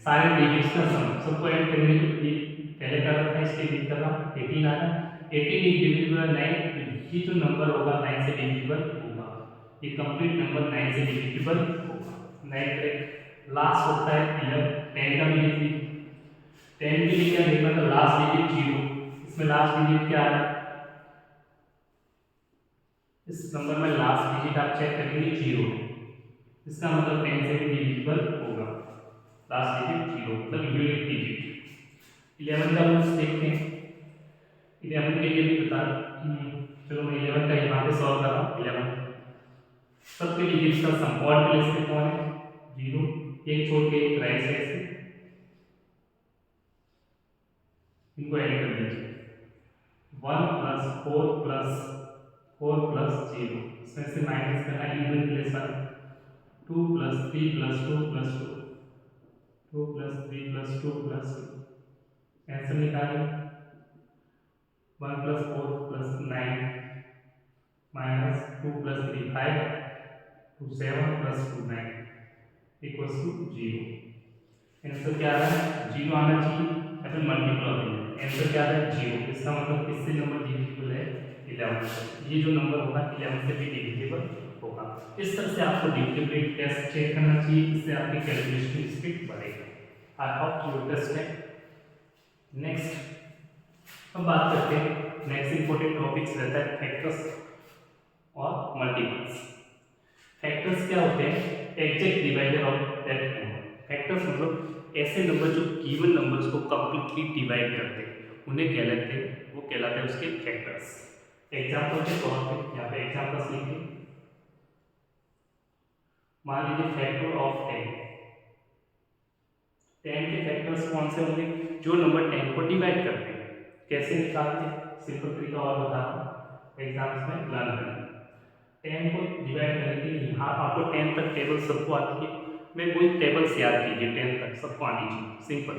सारे डिजिट्स का सम सबको ऐड करने के लिए पहले कर रखा है, इसके लिए कर रहा हूं 18 आ रहा है, 18 डिविजिबल 9, तो ये जो नंबर होगा 9 से डिविजिबल होगा, ये कंप्लीट नंबर 9 से डिविजिबल होगा। 9 पे लास्ट होता है 11, 10 का भी लिख लीजिए, 10 के लिए क्या देखना था, लास्ट डिजिट 0, इसमें लास्ट डिजिट क्या है, इस नंबर में लास्ट डिजिट आप चेक करेंगे 0, इसका मतलब 10 से डिविजिबल होगा, लास्ट डिजिट 0 मतलब यूनिट डिजिट। 11 का रूल्स देखते हैं, 11 के लिए भी बता, चलो मैं 11 का यहाँ पे सॉल्व कर रहा हूँ। 11 सबके डिजिट्स का सम, ऑड प्लेस में कौन है 0, एक छोड़ के एक राइट साइड से, इनको ऐड कर दीजिए 1 प्लस 4 प्लस 4 प्लस 0, इसमें से माइनस करना है, इवन प्लेस वाला 2 plus 3 plus 2 plus 2, 2 plus 3 plus 2 plus 2, answer निकालें 1 plus 4 plus 9 minus 2 plus 3 5 2 7 plus 2 9 equals to 0। Answer क्या आ रहा है 0 आना चाहिए या फिर मल्टीपल होना चाहिए, आंसर क्या आ रहा है 0, इसका मतलब किससे नंबर डिविजिबल है 11, ये जो नंबर होगा 11 से भी डिविजिबल होगा। इस तरह से आपको डिविजिबिलिटी टेस्ट चेक करना चाहिए, इससे आपकी कैलकुलेशन स्पीड बढ़ेगा। आई होप यू अंडरस्टैंड। नेक्स्ट हम बात करते हैं, नेक्स्ट इंपॉर्टेंट टॉपिक्स रहता है फैक्टर्स और मल्टीपल्स। फैक्टर्स क्या होते हैं, exact divider of that number. Factors मतलब ऐसे नंबर जो गिवन नंबर्स को कंप्लीटली डिवाइड करते हैं, उन्हें कहलाते हैं, वो कहलाते हैं उसके फैक्टर्स। एग्जांपल के तौर पे यहाँ पे एग्जांपल्स लिखिए, मान लीजिए फैक्टर ऑफ 10, 10 के फैक्टर्स कौन से होंगे, जो नंबर 10 को डिवाइड करते हैं। कैसे निकालते हैं, सिंपल तरीका और बता रहा हूँ, एग्जाम्स में लर्न करें। 10 को डिवाइड करने के लिए यहाँ आपको 10 तक टेबल सबको आती है, मैं कोई टेबल्स याद कीजिए 10 तक सबको आनी चाहिए, सिंपल।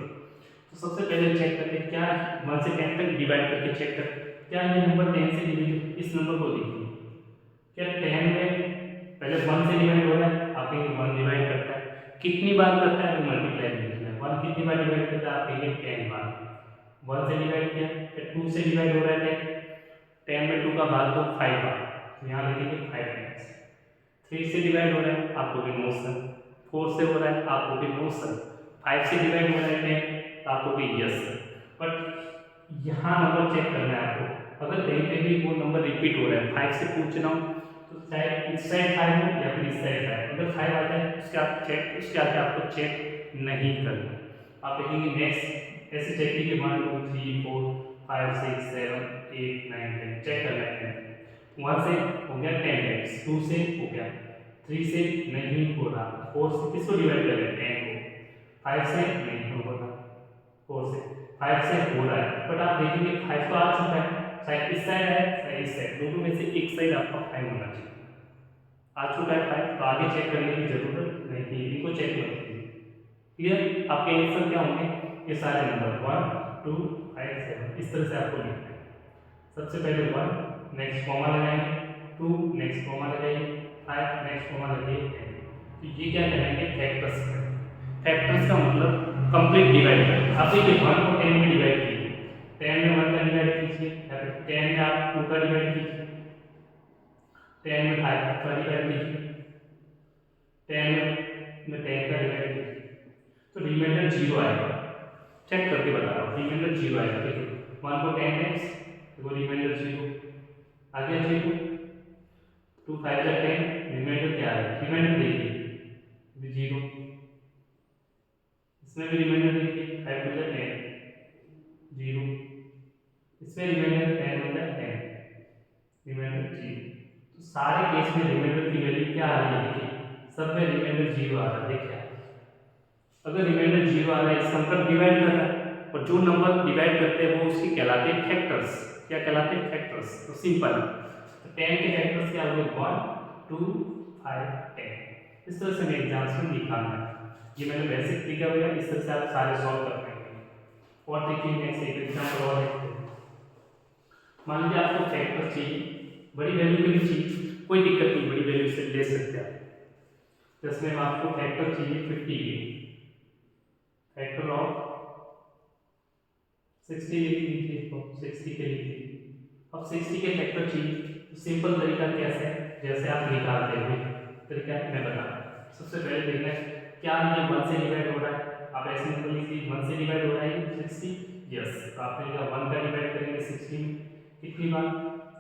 तो सबसे पहले चेक करते हैं क्या 1 से 10 तक डिवाइड करके चेक कर क्या ये नंबर 10 से डिवाइड, इस नंबर को देखिए क्या 10 में पहले 1 से डिवाइड हो रहा है, आप कहेंगे 1 डिवाइड करता है, कितनी बार करता है तो मल्टीप्लाई लिखना है, 1 कितनी बार डिवाइड करता है आप कहेंगे 10 बार, 1 से डिवाइड किया, फिर 2 से डिवाइड हो रहा है 10 में 2 का भाग दो 5 बार, तो यहाँ लिखेंगे 5 टाइम्स। 3 से डिवाइड हो रहा है आपको भी नो सर, 4 से हो रहा है आपको भी नो सर, 5 से डिवाइड हो रहा है 10 तो आपको भी यस सर। बट यहाँ नंबर चेक करना है आपको, अगर कहीं पे भी वो नंबर रिपीट हो रहा है 5 से पूछना हो तो चाहे इस साइड 5 हो या फिर इस साइड 5, अगर 5 आ जाए उसके आगे आपको चेक नहीं करना, आप देखेंगे नेक्स्ट ऐसे चेक कीजिए 1 2 3 4 5 6 7 8 9 10 चेक करना है। 1 से हो गया 10 टाइम्स, 2 से हो गया, 3 से नहीं हो रहा, 4 से किसको डिवाइड कर रहे हैं 10 को, 5 से नहीं हो रहा, 4 से 5 से हो रहा है, बट आप देखेंगे 5 तो आ चुका है, चाहे इस साइड है चाहे इस साइड, दोनों में से एक साइड आपका 5 होना चाहिए, आ चुका है 5 तो आगे चेक करने की जरूरत नहीं है, इनको चेक मत कीजिए। क्लियर, आपके आंसर क्या होंगे, ये सारे नंबर 1 2 5 7 इस तरह से आपको लिखना है। सबसे पहले 1 नेक्स्ट कॉमा लगाएंगे, 2 नेक्स्ट कॉमा लगाइए, 5 नेक्स्ट कॉमा लगाइए 10, तो ये क्या करेंगे फैक्टर्स करेंगे। फैक्टर्स का मतलब कंप्लीट डिवाइड करें, आप देखिए 1 को 10 में डिवाइड कीजिए, 10 में 1 का डिवाइड कीजिए, या फिर 10 में आप 2 का डिवाइड कीजिए, 10 में 5 का डिवाइड कीजिए, 10 में 10 का डिवाइड कीजिए, तो रिमाइंडर 0 आएगा, चेक करके बता रहा हूँ, रिमाइंडर 0 आएगा। देखिए 1 को 10 टाइम्स तो रिमाइंडर 0 आ गया, 0 2 5 का 10 रिमाइंडर क्या है, रिमाइंडर देखिए 0, इसमें भी रिमाइंडर देखिए 5 टू 10 0, इसमें रिमाइंडर 10 होता है 10 रिमाइंडर 0, तो सारे केस में रिमाइंडर की वैल्यू क्या आ रही है, देखिए सब में रिमाइंडर 0 आ रहा है। देखिए अगर रिमाइंडर 0 आ रहा है इसका मतलब डिवाइड कर रहा है, और जो नंबर डिवाइड करते हैं वो उसकी कहलाते हैं फैक्टर्स। क्या कहलाते हैं फैक्टर्स, तो सिंपल, तो 10 के फैक्टर्स क्या हो गए 1 2 5 10, इस तरह से हमें एग्जाम्स में निकालना है। ये मैंने बेसिक तरीका दिया, इस तरह से आप सारे सॉल्व कर पाएंगे। और देखिए नेक्स्ट एक एग्जाम्पल और देखते हैं। मान लीजिए आपको फैक्टर चाहिए, बड़ी वैल्यू के लिए चाहिए, कोई दिक्कत नहीं, बड़ी वैल्यू से ले सकते हैं आप। जिसमें आपको फैक्टर चाहिए 50 के, फैक्टर ऑफ 60 लिख लीजिए, इसको 60 के लिए। अब 60 के फैक्टर चाहिए तो सिंपल तरीका कैसे है, जैसे आप निकालते हैं तरीका मैं बता रहा हूँ। सबसे पहले देखना है क्या ये 1 से डिवाइड हो रहा है, आप ऐसे नंबर लिखिए 1 से डिवाइड हो रहा है 60, यस। तो आपने लिखा 1 का डिवाइड करेंगे 60 में कितनी बार,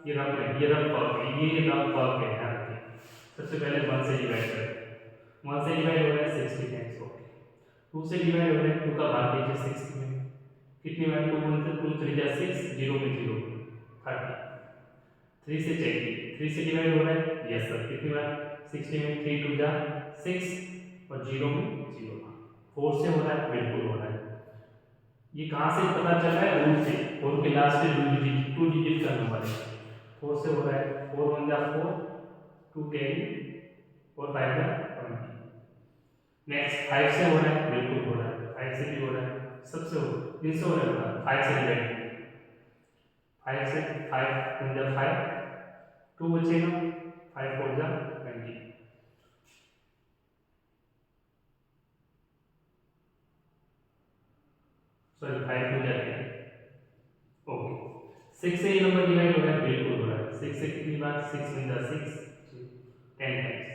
ये रफ है, ये रफ वर्क है, ये रफ वर्क है, ध्यान रखिए। सबसे पहले 1 से डिवाइड करें, 1 से डिवाइड हो रहा है 60 टाइम्स, ओके। 2 से डिवाइड हो रहा है, 2 का भाग लीजिए 60 में, कितनी बार, 2 1 2 3 जा 6, 0 में 0 30। 3 से चेक कीजिए, 3 से डिवाइड हो रहा है, यस सर, कितनी बार 60 में, 3 2 जा 6 और 0 में 0। 4 से हो रहा है, बिल्कुल हो रहा है। ये कहाँ से पता चल रहा है, रूट से, 4 के लास्ट में 2 डिजिट का नंबर है, 4 से हो रहा है। 4 1 जा 4, 2 10 और 5 जा 20। नेक्स्ट 5 से हो रहा है, बिल्कुल हो रहा है, 5 से भी हो रहा है, सबसे हो, जिनसे हो रहा है 5 से डिवाइड, 5 से 5 1 जा 5, 2 बचेगा, 5 4 जा 20, सॉरी 5 2 जा 10, ओके। 6 से ये नंबर डिवाइड हो रहा है, बिल्कुल हो रहा है, 6 से कितनी बार, 6 1 जा 6, 10 टाइम्स,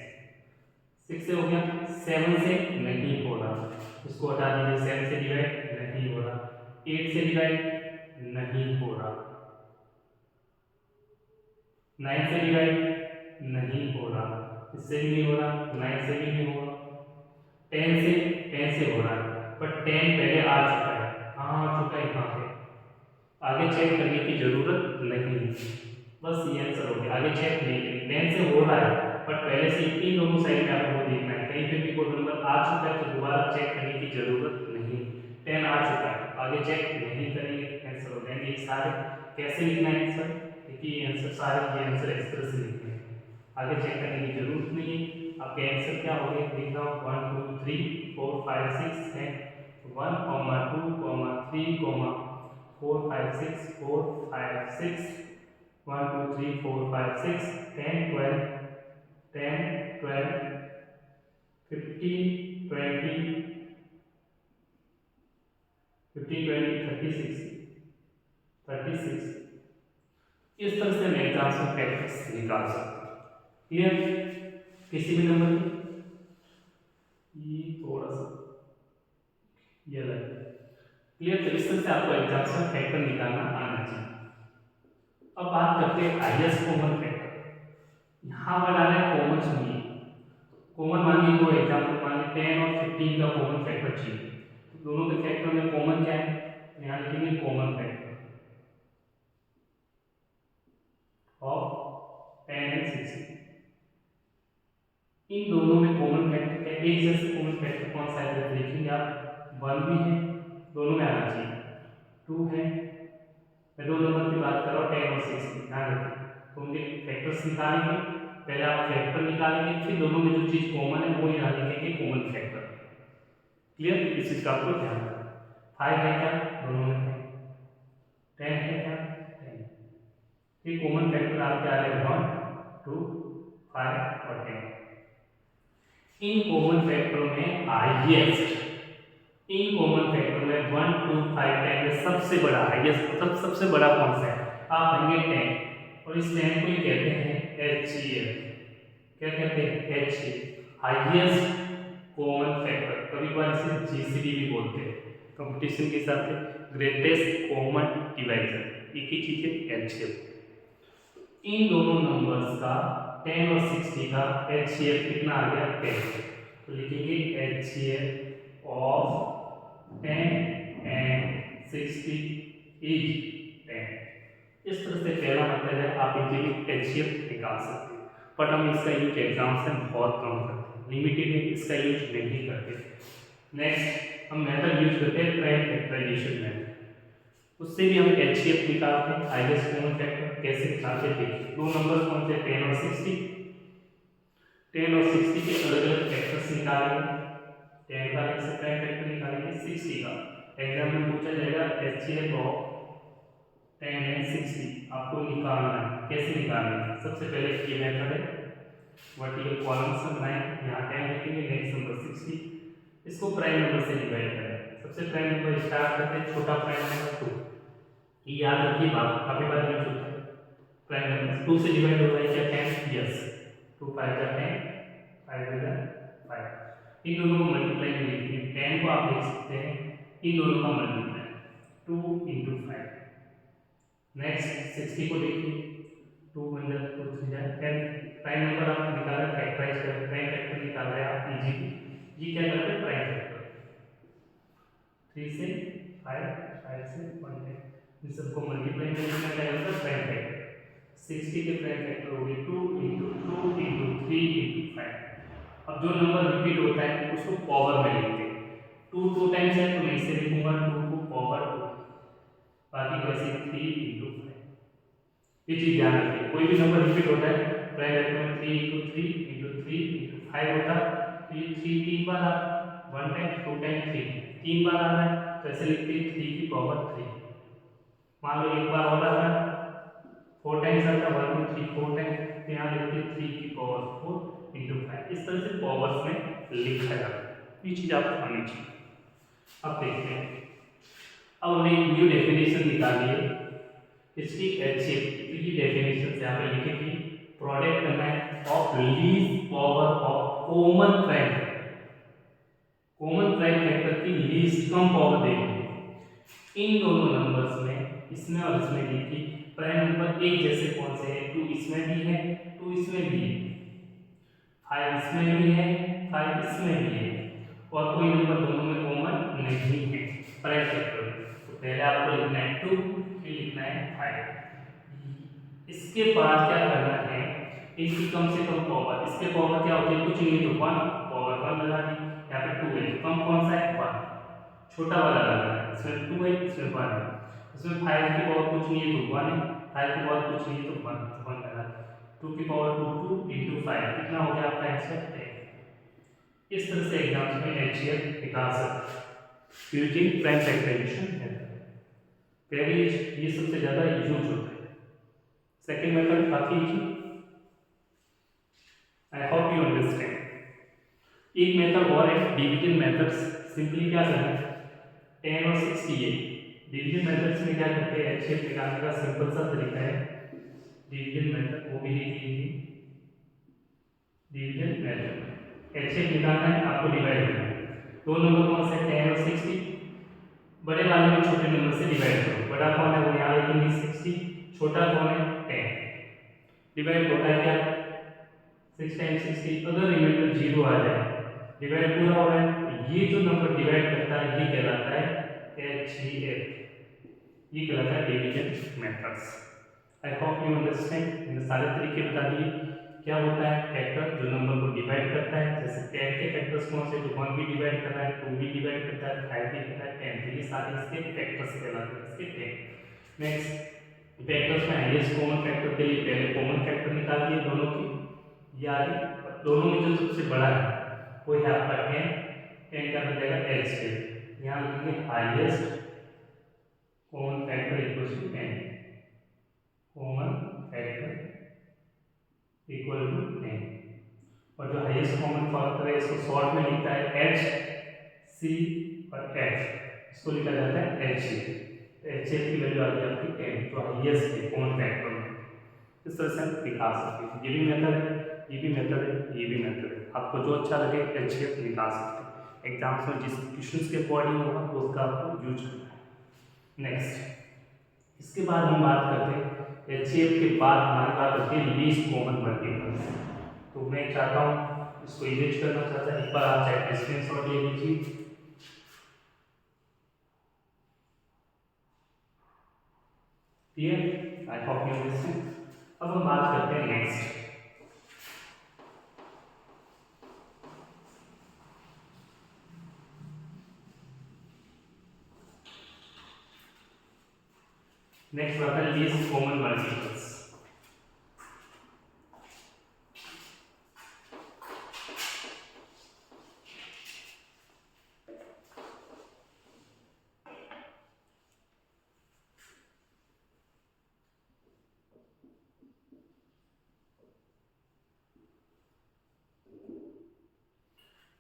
6 से हो गया। 7 से नहीं हो रहा, इसको हटा दीजिए, 7 से डिवाइड नहीं हो रहा। 8 से डिवाइड नहीं हो रहा, 9 से डिवाइड नहीं हो रहा, इससे भी नहीं हो रहा, 9 से भी नहीं हो रहा। 10 से हो रहा है, बट 10 पहले आ चुका है, कहाँ आ चुका है, यहाँ पे, आगे चेक करने की जरूरत नहीं है, बस ये आंसर हो गया, आगे चेक नहीं करें। 10 से हो रहा है बट पहले से इन दोनों साइड में आपको देखना है, कहीं पे भी कोई नंबर आ चुका है तो दोबारा चेक करने की जरूरत नहीं। 10 आ चुका है, आगे चेक नहीं करेंगे, आंसर हो जाएंगे। ये सारे कैसे लिखना है आंसर, देखिए ये आंसर सारे, ये आंसर इस तरह से लिखने हैं, आगे चेक करने की जरूरत नहीं है। आपके आंसर क्या हो गए, लिख रहा हूँ 1 2 3 4 5 6 है, 1 2 3 4 5 6 4 5 6 1 2 3 4 5 6 10 12 10 12 15 20 15 20 36 36। इस तरह से हम एग्जाम्स में फैक्टर्स निकाल सकते हैं। क्लियर, किसी भी नंबर की ये थोड़ा सा ये अलग क्लियर। तो इस तरह से आपको एग्जाम्स में फैक्टर निकालना आना चाहिए। अब बात करते हैं हाईएस्ट कॉमन फैक्टर। यहाँ पर डाला है कॉमन चाहिए, कॉमन मान लीजिए दो एग्जाम्पल, मान लीजिए 10 और 15 का कॉमन फैक्टर चाहिए, तो दोनों के फैक्टर में कॉमन क्या है, यहाँ लिखेंगे कॉमन फैक्टर ऑफ 10 एंड 60। इन दोनों में कॉमन फैक्टर क्या, एक जैसे कॉमन फैक्टर कौन सा है, देखेंगे आप 1 भी है, दोनों में आना चाहिए, 2 है, मैं दो नंबर की बात कर रहा हूँ 10 और 60, ध्यान रखिए। तो उनके फैक्टर्स निकालेंगे, पहले आप फैक्टर निकालेंगे, फिर दोनों में जो चीज कॉमन है वो यहाँ लिखेंगे कॉमन फैक्टर। क्लियर, इस चीज का आपको ध्यान रखना। 5 है क्या, दोनों में है, 10 है क्या, 10, ये कॉमन फैक्टर आपके आ रहे हैं 1 2 5 और 10। इन कॉमन फैक्टरों में हाईएस्ट, इन कॉमन फैक्टर में 1 2 5 10 में सबसे बड़ा हाईएस्ट, मतलब सबसे बड़ा कौन सा है, आप कहेंगे 10, और इस 10 को ही कहते हैं HCF। क्या कहते हैं, HCF, हाईएस्ट कॉमन फैक्टर। कभी कभार इसे GCD भी बोलते हैं, कंपटीशन के हिसाब से ग्रेटेस्ट कॉमन डिवाइजर, एक ही चीज है HCF। इन दोनों नंबर्स का 10 और 60 का HCF कितना आ गया, 10, तो लिखेंगे HCF ऑफ 10 and 60 is 10। इस तरह से पहला मतलब है आप इजीली HCF निकाल सकते हैं, बट हम इसका यूज एग्जाम्स में बहुत कम करते हैं, लिमिटेड है, इसका यूज नहीं करते। नेक्स्ट हम मेथड यूज करते हैं प्राइम फैक्टराइजेशन मेथड, उससे भी हम HCF निकालते हैं, हाईएस्ट कॉमन फैक्टर। कैसे निकालते हैं, देखिए दो नंबर कौन से 10 और 60, 10 और 60 के अलग अलग फैक्टर्स निकालेंगे। 10 का एक से प्राइम फैक्टर निकालेंगे, 60 का एग्जाम में पूछा जाएगा एचसीएफ ऑफ 10 एंड 60 आपको निकालना है। कैसे निकालना है? सबसे पहले ये मेथड है, वर्टिकल कॉलम से बनाएं, यहाँ 10 लिखेंगे, नेक्स्ट नंबर 60, इसको प्राइम नंबर से डिवाइड करें। सबसे प्राइम नंबर स्टार्ट करते हैं, छोटा प्राइम नंबर 2, ये याद रखिए बात, काफी बार यूज होता है। प्राइम नंबर 2 से डिवाइड होता है क्या? 10, यस, 2 5 जा 10, 5 जा 5, इन दोनों को मल्टीप्लाई में लिखेंगे। 10 को आप लिख सकते हैं इन दोनों का मल्टीप्लाई 2 into 5। नेक्स्ट 60 को देखिए, 2 1 जा 2 3 जा 10, प्राइम नंबर आप निकाल रहे फैक्टराइज कर, प्राइम फैक्टर निकाल रहे हैं आप इजीली। ये क्या करते हैं? प्राइम फैक्टर 3 से 5, 5 से 1 है, इन सबको मल्टीप्लाई में लिखना क्या होगा? Prime factor. 60 के प्राइम फैक्टर हो गए 2 into 2 into 3 into 5। अब जो नंबर रिपीट होता है उसको पावर में लिखते हैं। 2 टाइम्स है तो मैं इसे लिखूंगा 2 को पावर 2, बाकी को ऐसे 3 into 5। ये चीज ध्यान रखिए, कोई भी नंबर रिपीट होता है प्राइम फैक्टर में 3 into 3 into 3 into 5 होता है, तो ये 3 3 बार आता है, 1 टाइम 2 टाइम 3 बार आता है, तो ऐसे लिखते हैं 3 की पावर 3। मान लो एक बार और आता है 4 टाइम्स आता है, 1 2 3 4 टाइम्स, तो यहाँ लिखते हैं 3 की पावर 4 into 5। इस तरह से पावर्स में लिखा जाता है, ये चीज आपको आनी चाहिए। अब देखते हैं, अब हमने एक न्यू डेफिनेशन निकाली है इसकी एचसीएफ की। तो ये डेफिनेशन से हमें लिखे कि प्रोडक्ट करना है of least power of common prime factor. Common prime factor की लीस्ट कम पावर देखिए इन दोनों नंबर्स में, इसमें और इसमें देखिए प्राइम नंबर एक जैसे कौन से है? 2 इसमें भी है, 2 इसमें भी है, 5 इसमें भी है, 5 इसमें भी है, और कोई नंबर दोनों में कॉमन नहीं है प्राइम फैक्टर। तो पहले आपको लिखना है 2, फिर लिखना है 5। इसके बाद क्या करना है? इनकी कम से कम पावर, इसके पावर क्या होती है? कुछ नहीं तो 1, पावर 1 लगा दी, यहाँ पे 2 है, कम कौन सा है? 1, छोटा वाला लगा है, इसमें 2 है, इसमें 1 है, इसमें 5 की पावर कुछ नहीं है तो 1 है, 5 की पावर कुछ नहीं है तो 1 लगा, 2 की पावर 2 into 5 कितना हो गया आपका आंसर? 10। इस तरह से एग्जाम्स में एचसीएफ निकाल सकते हैं यूजिंग प्राइम फैक्टराइजेशन मेथड। पहले ये सबसे ज्यादा यूज होता है, सेकंड मेथड काफी easy, I hope you understand. एक मेथड और है डिवीजन मेथड्स। सिंपली क्या करना है? 10 और 60 है, डिवीजन मेथड्स में क्या करते हैं? एचसीएफ निकालने का सिंपल सा तरीका है डिवीजन मेथड, वो भी देख लीजिए। डिवीजन मेथड एचसीएफ निकालना है, आपको डिवाइड करना है। दो नंबर कौन से? 10 और 60, बड़े वाले में छोटे नंबर से डिवाइड करो। बड़ा कौन है? वो यहाँ लिखेंगे 60, छोटा कौन है? 10। डिवाइड होता है क्या? 6 टाइम्स 60, अगर रिमाइंडर 0 आ जाए, डिवाइड पूरा हो रहा है, ये जो नंबर डिवाइड करता है ये कहलाता है एचसीएफ, ये कहलाता है division methods. I hope you understand. मैंने सारे तरीके बता दिए। क्या होता है? फैक्टर जो नंबर को डिवाइड करता है, जैसे 10 के फैक्टर्स कौन से? जो 1 भी डिवाइड कर रहा है, 2 भी डिवाइड करता है, 5 भी करता है, 10, तो ये सारे इसके फैक्टर्स कहलाते हैं, इसके 10। नेक्स्ट फैक्टर्स में हाईएस्ट कॉमन फैक्टर के लिए पहले कॉमन फैक्टर निकाल दिए दोनों की, ये आगे दोनों में जो सबसे बड़ा है वो है आपका 10, 10 का बन जाएगा एचसीएफ। यहाँ लिखेंगे highest common factor equals to 10, common factor equal to 10, और जो हाईएस्ट कॉमन फैक्टर है इसको शॉर्ट में लिखता है एच, सी और एफ, इसको लिखा जाता है एचसीएफ। एचसीएफ की वैल्यू आती है आपकी 10, जो हाईएस्ट है कॉमन फैक्टर में। इस तरह से हम दिखा सकते हैं। ये भी मेथड है, ये भी मेथड है, ये भी मेथड है, आपको जो अच्छा लगे एचसीएफ निकाल सकते हैं। एग्जाम्स में जिस क्वेश्चंस के अकॉर्डिंग होगा उसका आपको यूज करना है। नेक्स्ट इसके बाद हम बात करते हैं एचसीएफ के बाद हमारे पास होती है लीस्ट कॉमन मल्टीपल। तो मैं चाहता हूँ इसको इरेज करना चाहता है, एक बार आप चाहे स्क्रीनशॉट ले लीजिए। Clear? I hope you understand. अब हम बात करते हैं नेक्स्ट। नेक्स्ट आता है लीस्ट कॉमन मल्टीपल्स।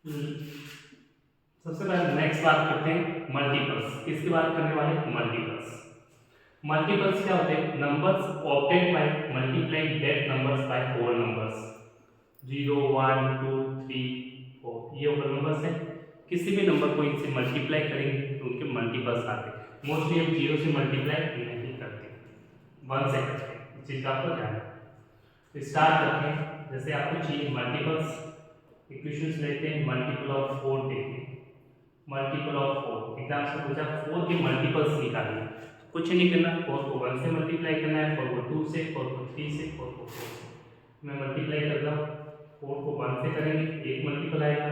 सबसे पहले नेक्स्ट बात करते हैं मल्टीपल्स। किसकी बात करने वाले? मल्टीपल्स। मल्टीपल्स क्या होते हैं? Numbers obtain by multiplying that numbers by whole numbers. 0 1 2 3 4 ये होल नंबर्स है। किसी भी नंबर को इनसे मल्टीप्लाई करेंगे तो उनके मल्टीपल्स आते हैं। मोस्टली हम 0 से मल्टीप्लाई नहीं करते, 1 से करते हैं। इस चीज का आपको ध्यान रखना। तो स्टार्ट करते हैं। जैसे आपको चाहिए मल्टीपल्स, इक्वेशंस लेते हैं। मल्टीपल ऑफ 4 देखते हैं। मल्टीपल ऑफ 4 एग्जाम से पूछा 4 के मल्टीपल्स निकालिए। कुछ नहीं करना, 4 को 1 से मल्टीप्लाई करना है, 4 को 2 से, 4 को 3 से, 4 को 4 से। मैं मल्टीप्लाई करता हूँ। 4 को 1 से करेंगे, एक मल्टीपल आएगा,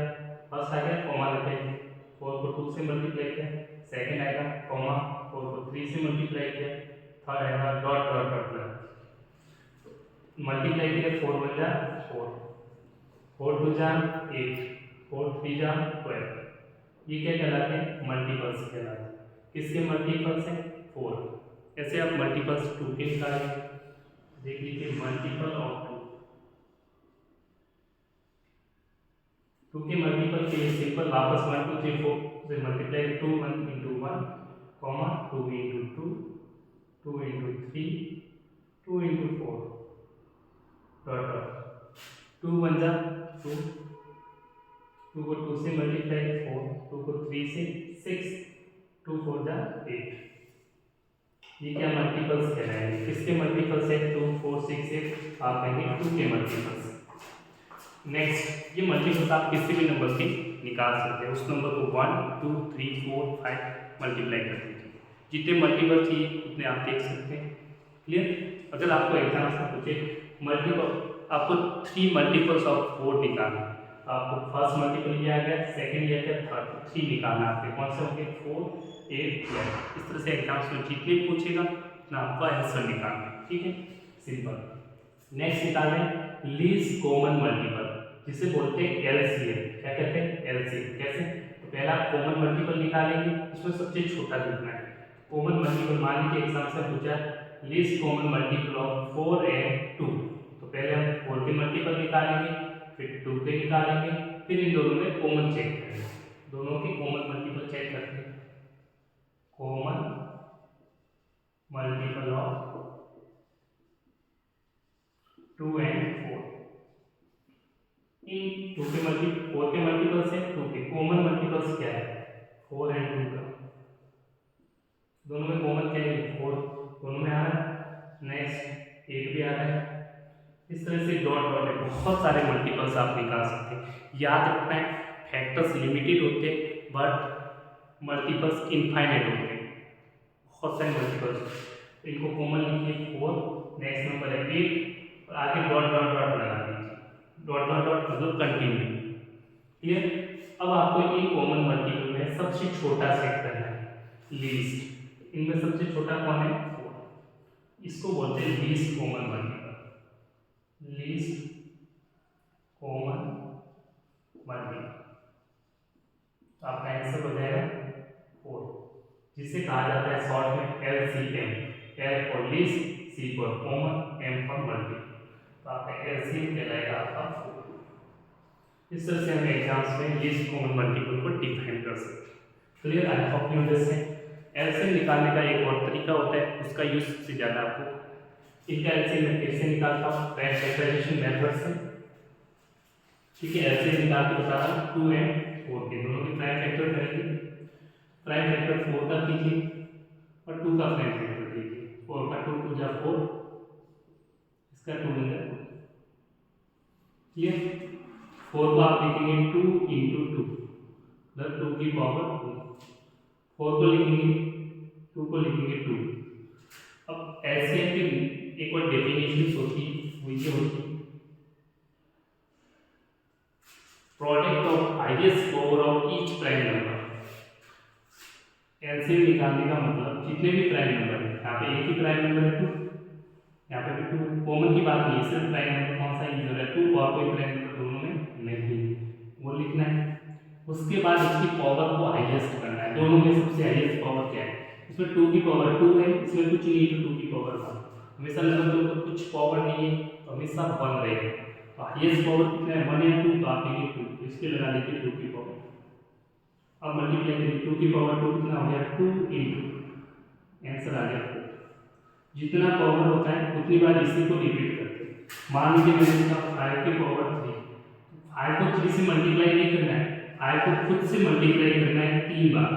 फर्स्ट आ गया, कॉमा लेते हैं। 4 को 2 से मल्टीप्लाई किया, सेकंड आएगा, कॉमा। 4 को 3 से मल्टीप्लाई किया, थर्ड आएगा, डॉट डॉट डॉट। मल्टीप्लाई किया 4 1 जा 4, 4 2 जा 8, 4 3 जा 12। ये क्या कहलाते हैं? मल्टीपल्स कहलाते हैं। किसके मल्टीपल्स हैं? 4। ऐसे आप मल्टीपल्स 2 के निकालेंगे। देख लीजिए मल्टीपल ऑफ 2 के मल्टीपल के लिए सिंपल वापस 1 2 3 4 से multiply 2 1 into 1 comma 2 into 2 2 into 3 2 into 4 dot dot. 2 1 जा 2, 2 को 2 से मल्टीप्लाई 4, 2 को 3 से 6, 2 4 जा 8। ये क्या मल्टीपल्स कहलाएंगे? किसके मल्टीपल्स है? 2 4 6 8 आप कहेंगे 2 के मल्टीपल्स। नेक्स्ट, ये मल्टीपल्स आप किसी भी नंबर के निकाल सकते हैं। उस नंबर को 1 2 3 4 5 मल्टीप्लाई कर दीजिए। जितने मल्टीपल चाहिए उतने आप देख सकते हैं। क्लियर? अगर आपको एग्जाम में पूछे मल्टीपल, आपको 3 मल्टीपल्स ऑफ 4 निकालना, आपको फर्स्ट मल्टीपल लिया गया, सेकंड लिया गया, थर्ड, 3 निकालना आपके कौन से होंगे? 4 8 12। इस तरह से एग्जाम्स में जितने पूछेगा ना आपको आंसर निकालना है। ठीक है, सिंपल। नेक्स्ट निकाल रहे हैं लीस्ट कॉमन मल्टीपल, जिसे बोलते हैं एलसीएम। क्या कहते हैं? एलसीएम। कैसे? तो पहला कॉमन मल्टीपल निकालेंगे, उसमें सबसे छोटा लिखना है। कॉमन मल्टीपल मान लीजिए एग्जाम से पूछा least common multiple of 4 and 2, तो पहले हम 4 के मल्टीपल निकालेंगे, फिर 2 के निकालेंगे, फिर इन दोनों में कॉमन चेक करेंगे। दोनों के कॉमन मल्टीपल चेक करते हैं। Common multiple of 2 and 4। इन 2 के मल्टीपल 4 के मल्टीपल्स है, 2 के कॉमन मल्टीपल्स क्या है? 4 and 2 का। दोनों में कॉमन क्या है? 4 दोनों में आ रहा है। नेक्स्ट 8 भी आ रहा है। इस तरह से डॉट डॉट है, बहुत सारे मल्टीपल्स आप निकाल सकते हैं। याद रखना है फैक्टर्स लिमिटेड होते हैं बट मल्टीपल्स इनफाइनाइट होते हैं। बहुत सारे मल्टीपल्स, इनको कॉमन लिखिए 4, नेक्स्ट नंबर है 8 और आगे डॉट डॉट डॉट लगा दीजिए। डॉट डॉट डॉट मतलब कंटिन्यू। क्लियर? अब आपको एक कॉमन मल्टीपल में सबसे छोटा सेट करना है, लीस्ट। इनमें सबसे छोटा कौन है? 4। इसको बोलते हैं least common multiple. Least common multiple, आपका आंसर हो जाएगा 4, जिसे कहा जाता है शॉर्ट में LCM. L for least, C for common, M for multiple. तो आपका एलसीएम कहलाएगा आपका 4। इस तरह से हम एग्जाम्स में लीस्ट कॉमन मल्टीपल को डिफाइन कर सकते हैं। Clear? I hope you understand. LCM निकालने का एक और तरीका होता है, उसका यूज सबसे ज़्यादा आपको। इनका एलसीएम मैं कैसे निकालता हूँ? प्राइम फैक्टराइजेशन मेथड से। ठीक है, एलसीएम निकाल के बता रहा हूँ 2 and 4 के दोनों की प्राइम फैक्टर करेंगे। प्राइम फैक्टर 4 का कीजिए और 2 का प्राइम फैक्टर कीजिए। 4 का 2 2 जा 4, इसका 2 हो जाए 2। क्लियर? 4 को आप लिखेंगे 2 into 2 मतलब 2 की पावर 2। 4 को लिखेंगे 2 को लिखेंगे 2। अब एलसीएम की एक और डेफिनेशन होती है, वो ये होती है product of highest power of each prime number. LCM निकालने का मतलब जितने भी प्राइम नंबर है, यहाँ पे एक ही प्राइम नंबर है 2, यहाँ पे भी 2 है। कॉमन की बात नहीं है, सिर्फ प्राइम नंबर कौन सा यूजर है? 2 और कोई प्राइम नंबर दोनों में नहीं, वो लिखना है। उसके बाद इसकी पावर को हाईएस्ट करना है। दोनों में सबसे हाईएस्ट पावर क्या है? इसमें 2 की पावर 2 है, इसमें कुछ नहीं है तो 2 की पावर 1। हमेशा नंबर के ऊपर कुछ पावर नहीं है तो हमेशा 1 रहेगा। हाईएस्ट पावर कितना है 1 या 2, तो आप देखिए 2, इसके लगा देते 2 की पावर। अब मल्टीप्लाई करिए 2 की पावर 2 कितना हो गया 2 इंटू आंसर आ गया 4। जितना पावर होता है उतनी बार इसी को रिपीट करते हैं। मान लीजिए मैंने कहा 5 की पावर 3, 5 को 3 से मल्टीप्लाई नहीं करना है, 5 को खुद से मल्टीप्लाई करना है 3 बार,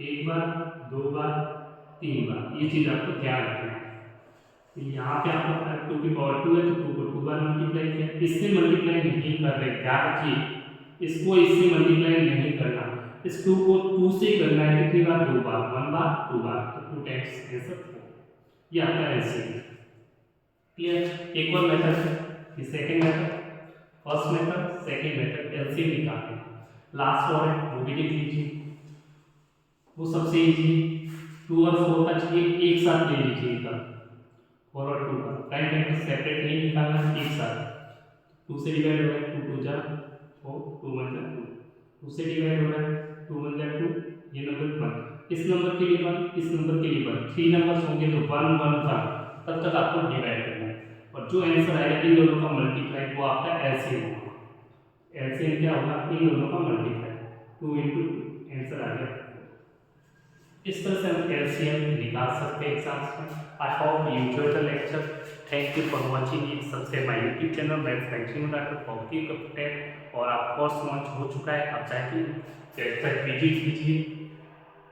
1 बार 2 बार 3 बार, ये चीज़ आपको ध्यान रखना है। यहाँ पे आपको 5 2 की पावर 2 है तो 2 को 2 बार मल्टीप्लाई किया, इससे मल्टीप्लाई नहीं कर रहे, ध्यान रखिए इसको इससे मल्टीप्लाई नहीं करना, इस 2 को 2 से करना है कितनी बार 2 बार, 1 बार 2 बार, तो 2 टाइम्स आंसर 4, ये आपका एलसीएम। क्लियर। एक और मेथड है, ये second method, first method second method LCM निकालते हैं। लास्ट और है वो भी देख लीजिए, वो सबसे इजी, 2 और 4 का चाहिए एक साथ ले लीजिए इधर, 4 और 2 का प्राइम फैक्टर सेपरेट नहीं निकालना, एक साथ 2 से डिवाइड हो रहा है 2 2 जा 4, 2 1 जा 2, 2 से डिवाइड हो रहा है 2 1 जा 2, ये नंबर 1, इस नंबर के लिए 1, इस नंबर के लिए 1, 3 नंबर्स होंगे तो 1 1 1, तब तक आपको डिवाइड करना है, और जो आंसर आएगा इन दोनों का मल्टीप्लाई वो आपका एलसीएम होगा। एलसीएम क्या होगा, इन दोनों का मल्टीप्लाई, 2 इंटू 2 आंसर आ गया। इस तरह से हम एलसीएम निकाल सकते हैं एग्जाम्स में। आई hope you enjoy the lecture, thank you for watching it. Subscribe my YouTube channel maths और आप कोर्स लॉन्च हो चुका है, आप जाके वेबसाइट विजिट कीजिए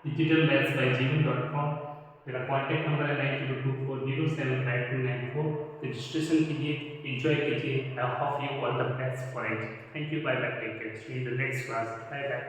digitalmathsbyjeevan.com। मेरा कॉन्टैक्ट नंबर है 9024075294, रजिस्ट्रेशन कीजिए, एंजॉय कीजिए। I hope you all the best for it. Thank you, bye bye, take care, see you in the next class, bye bye.